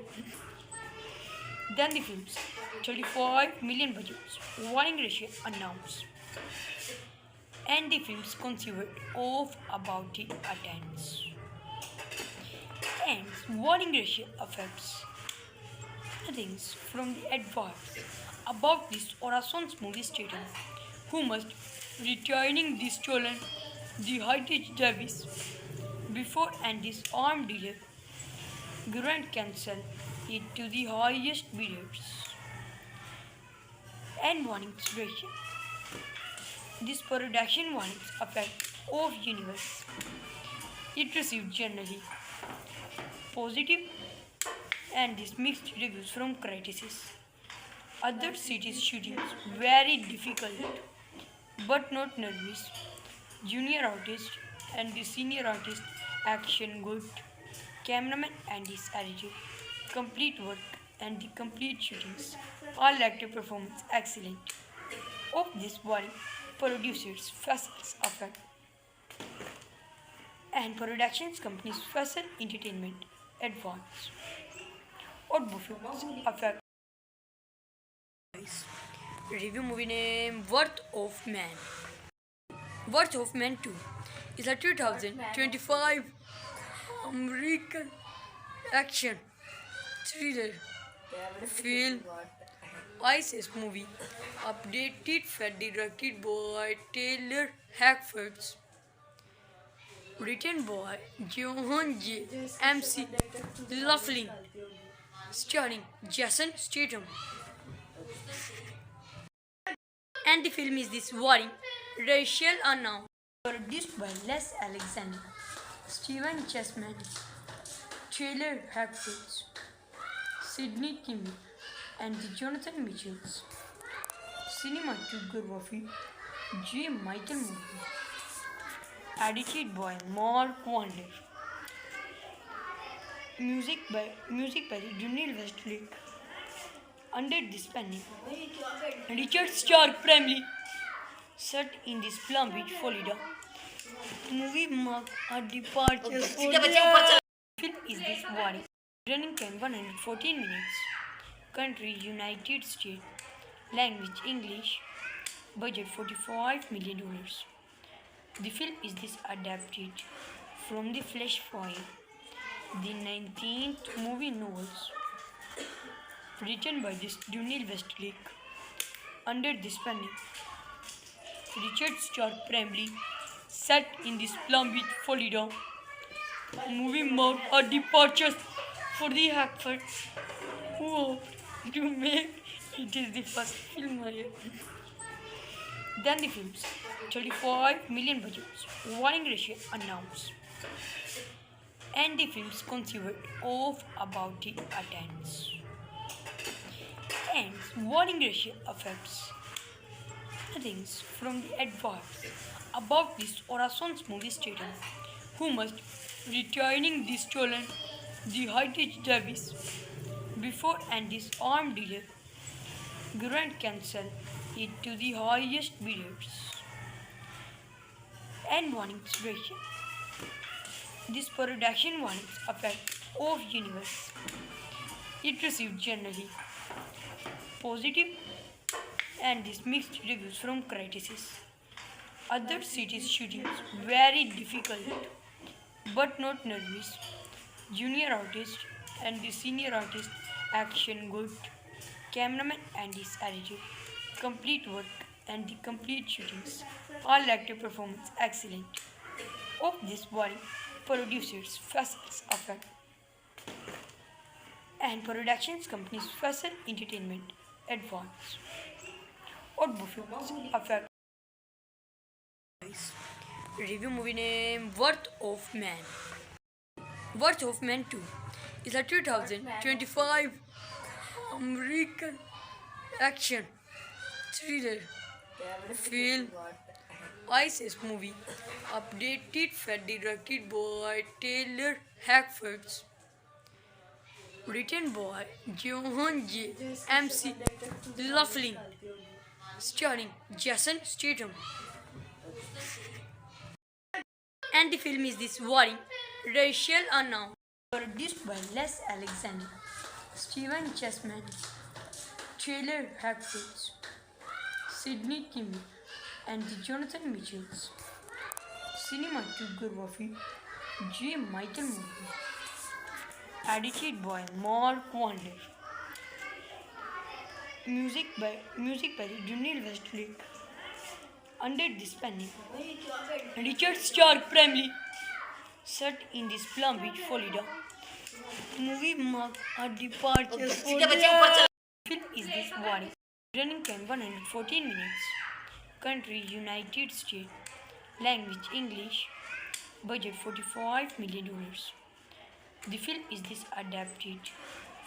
Then the film's 35 million budgets, warning ratio announced, and the film's conceived of about the attendance. And warning ratio affects things from the adverts about this Orason's movie statement, who must returning the stolen the heritage Davis before and this armed dealer Grant cancel it to the highest bidders and warnings ratio. This production warnings effect of universe. It received generally positive and dismissed reviews from critics. Other cities shootings very difficult but not nervous. Junior artist and the senior artist action good. Cameraman and his attitude. Complete work and the complete shootings. All active performance excellent. Of this body producers Faisals Effect and productions companies Faisal Entertainment Advance. Or Buffets Effect. Review movie name Worth of Man. Worth of Man 2 is a 2025 American action thriller film ISIS movie updated and directed by Taylor Hackford, written by Johan J. MC Laughlin, starring Jason Statham. And the film is this warring racial unknown, produced by Les Alexander, Stephen Chessman, Taylor Hackford, Sidney Timmy, and Jonathan Mitchells. Cinematography J. Michael Moore. Edited by Mark Wander. Music by Dunil Westlake. Under this panel, Richard Stark primarily set in this Palm Beach, Florida. The movie marked a departure for the film is this warning. Running time 114 minutes. Country United States. Language English. Budget $45 million. The film is this adapted from the Flash Fire, the 19th movie novels, written by this Dunil Westlake. Under this panel, Richard Stark primarily set in this Palm Beach, Florida. Movie marked a departure for the Hackfords, who hoped to make it is the first film here. Then the film's 35 million budgets, warning ratio announced, and the film's conceived of about the attendance. And warning ratio affects things from the advice about this Orason's movie statement, who must returning the stolen the Heritage Davis before and this armed dealer Grant cancel it to the highest bidders and warnings ratio. This production warnings effect of universe. It received generally positive and dismissed reviews from critics. Other cities shootings very difficult but not nervous. Junior artist and the senior artist action good. Cameraman and his attitude. Complete work and the complete shootings. All active performance excellent. Of this body producers Faisals Effect and productions companies Faisal Entertainment Advance. Or Buffets Effect. Review movie name Worth of Man. Worth of Man 2 is a 2025 American action thriller film ISIS movie updated and directed by Taylor Hackford, written by Johan J. MC Laughlin, starring Jason Statham. And the film is this warring racial unknown, produced by Les Alexander, Stephen Chessman, Taylor Hackford, Sidney Timmy, and Jonathan Mitchells. Cinematography J. Michael Moore. Edited by Mark Wander. Music by Dunil Westlake. Under this panel, Richard Stark primarily set in this Palm Beach, Florida. Movie marked a departure for the film is this body. Running time 114 minutes. Country United States. Language English. Budget $45 million. The film is this adapted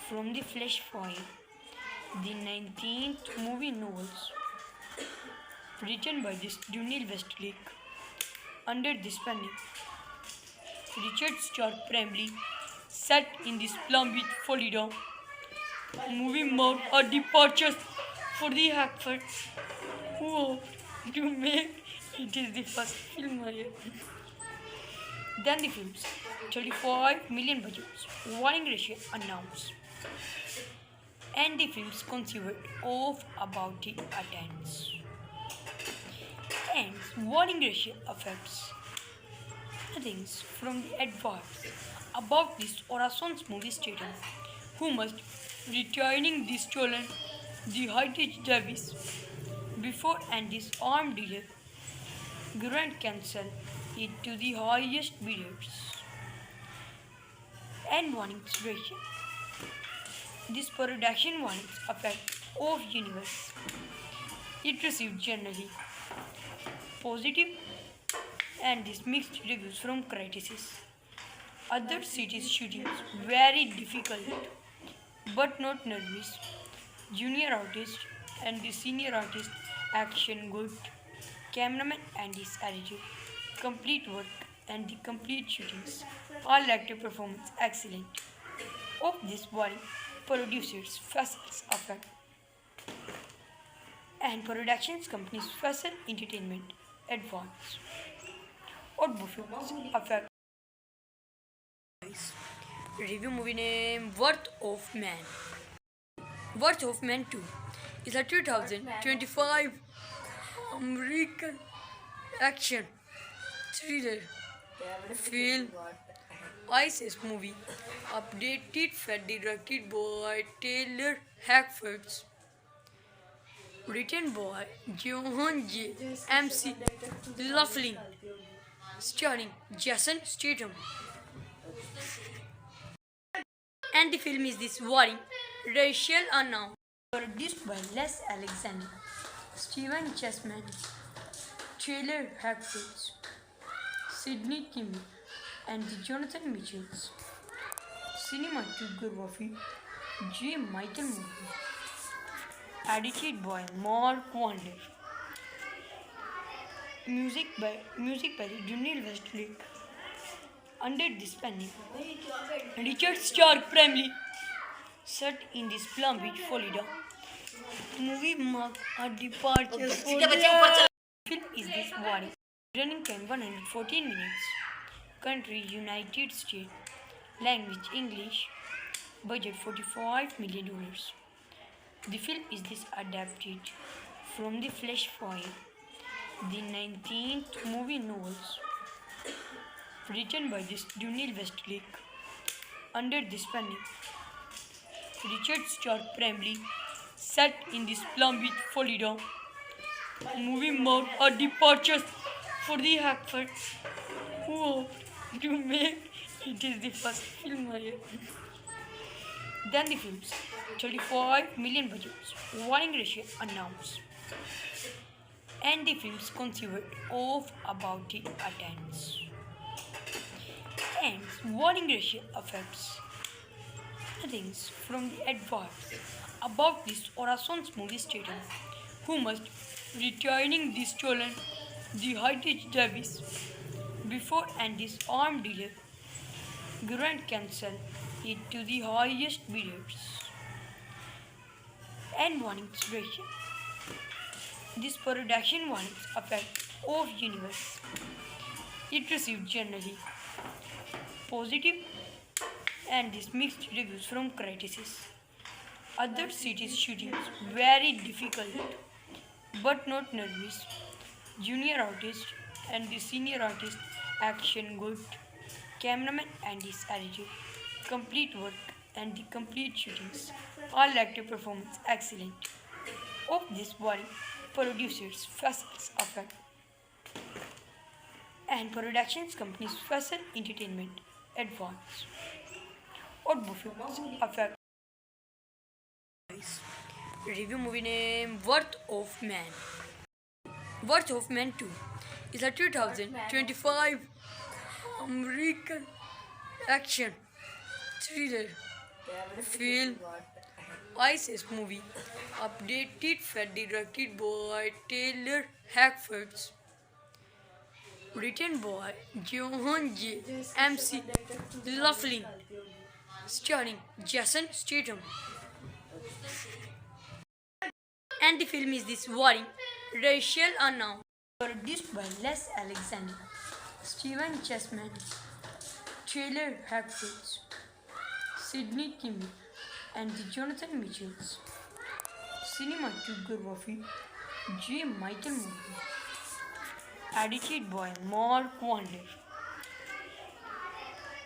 from the Flash Fire, the 19th movie novels, written by this Dunil Westlake. Under this pen, Richard Stark primarily set in this Palm Beach, Florida. Movie marked a departure for the Hackford, who hoped to make it is the first film here. Then the film's 35 million budgets, warning ratio announced, and the film's conceived of about the attendance. And warning ratio affects things from the adverts about this Orason's movie stadium, who must returning the stolen the heritage Davis before and this armed dealer grant cancel it to the highest bidders. And warnings ratio. This production warnings effect of universe. It received generally positive and this mixed reviews from critics. Other cities shootings very difficult but not nervous. Junior artist and the senior artist action good. Cameraman and his attitude. Complete work and the complete shootings. All active performance excellent. Of this body producers Faisal Effect and productions companies Faisal Entertainment Advance. Or films Effect. Review movie name Worth of Man. Worth of Man 2 is a 2025 American action thriller film ISIS movie updated and directed by Taylor Hackford, written by John J. MC Laughlin, starring Jason Statham. And the film is this warring racial unknown, produced by Les Alexander, Stephen Chessman, Taylor Hackford, Sidney Kimmel, and Jonathan Mitchells. Cinematography J. Michael Moore. Edited by Mark Wander. Music by Dunil Westlake. Under this panel, Richard Stark primarily set in this Palm Beach, Florida. Movie marked a departure for the film is this body. Running time 114 minutes. Country United States. Language English. Budget $45 million. The film is this adapted from the Flash Fire, the 19th movie novels, written by this Dunil Westlake. Under this panel, Richard Stark primarily set in this Palm Beach, Florida. Movie marked a departure for the Hackford, who hoped to make it is the first film here. Then the film's 35 million budgets, warning ratio announced, and the film's conceived of about the attendance. And warning ratio affects things from the adverts about this Orason's movie stadium, who must returning the stolen the heritage Davis before and this armed dealer grant cancel it to the highest bidders. And warnings ratio. This production warnings effect of universe. It received generally positive and this mixed reviews from critics. Other cities shootings very difficult but not nervous. Junior artist and the senior artist action good. Cameraman and his attitude. Complete work and the complete shootings. All active performance excellent. Of this body producers Faisal Effect and productions companies Faisal Entertainment Advance. Audio films affect. Review movie name Worth of Man. Worth of Man 2 is a 2025 American action thriller film ISIS movie updated and directed by Taylor Hackford, written by John J. MC Laughlin, starring Jason Statham. And the film is this worrying racial unknown. Produced by Les Alexander, Stephen Chessman, Taylor Hackford, Sidney Kimmel, and the Jonathan Mitchells. Cinematography J. Michael Moore. Edited by Mark Wander.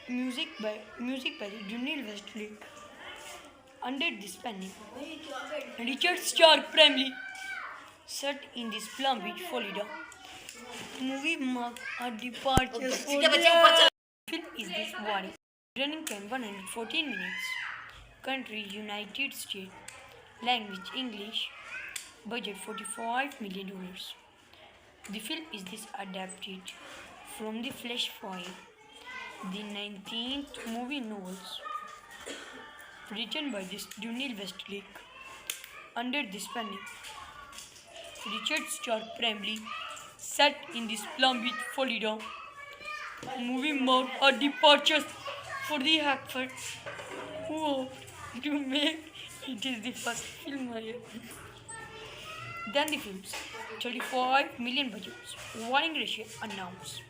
Music by Junil Westlake. Under this panel, Richard Stark primarily set in this Palm Beach, Florida. Movie marked a departure for the film is this body. Running time 114 minutes. Country United States. Language English. Budget $45 million. The film is this adapted from the Flash Fire, the 19th movie novels, written by this Junil Westlake. Under this panel, Richard Stark primarily set in this Palm Beach, Florida. Movie marked a departure for the Hackford, who hoped to make it is the first film here. Then the film's 35 million budget, warning ratio announced,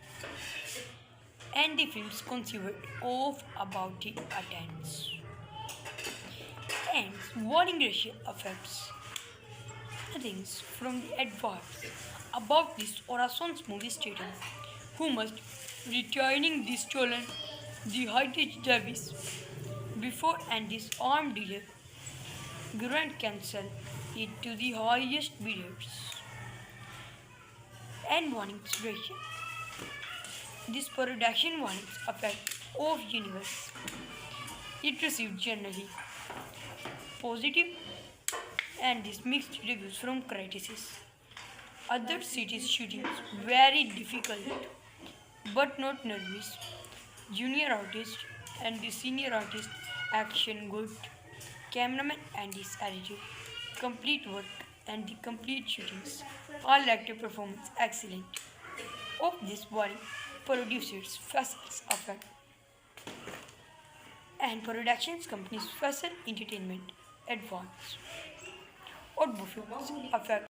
and the film's conceived of about the attendance. And warning ratio affects things from the adverts about this Orason's movie statement, who must returning the stolen the heritage Davis before and this armed dealer grant cancel it to the highest bidders. And warnings ratio. This production warnings affect of universe. It received generally positive and this mixed reviews from critics. Other cities shootings very difficult but not nervous. Junior artist and the senior artist action good. Cameraman and his attitude. Complete work and the complete shootings. All actor performance excellent. Of this body producers Faisal Effect and productions companies Faisal Entertainment Advance. Audio films affect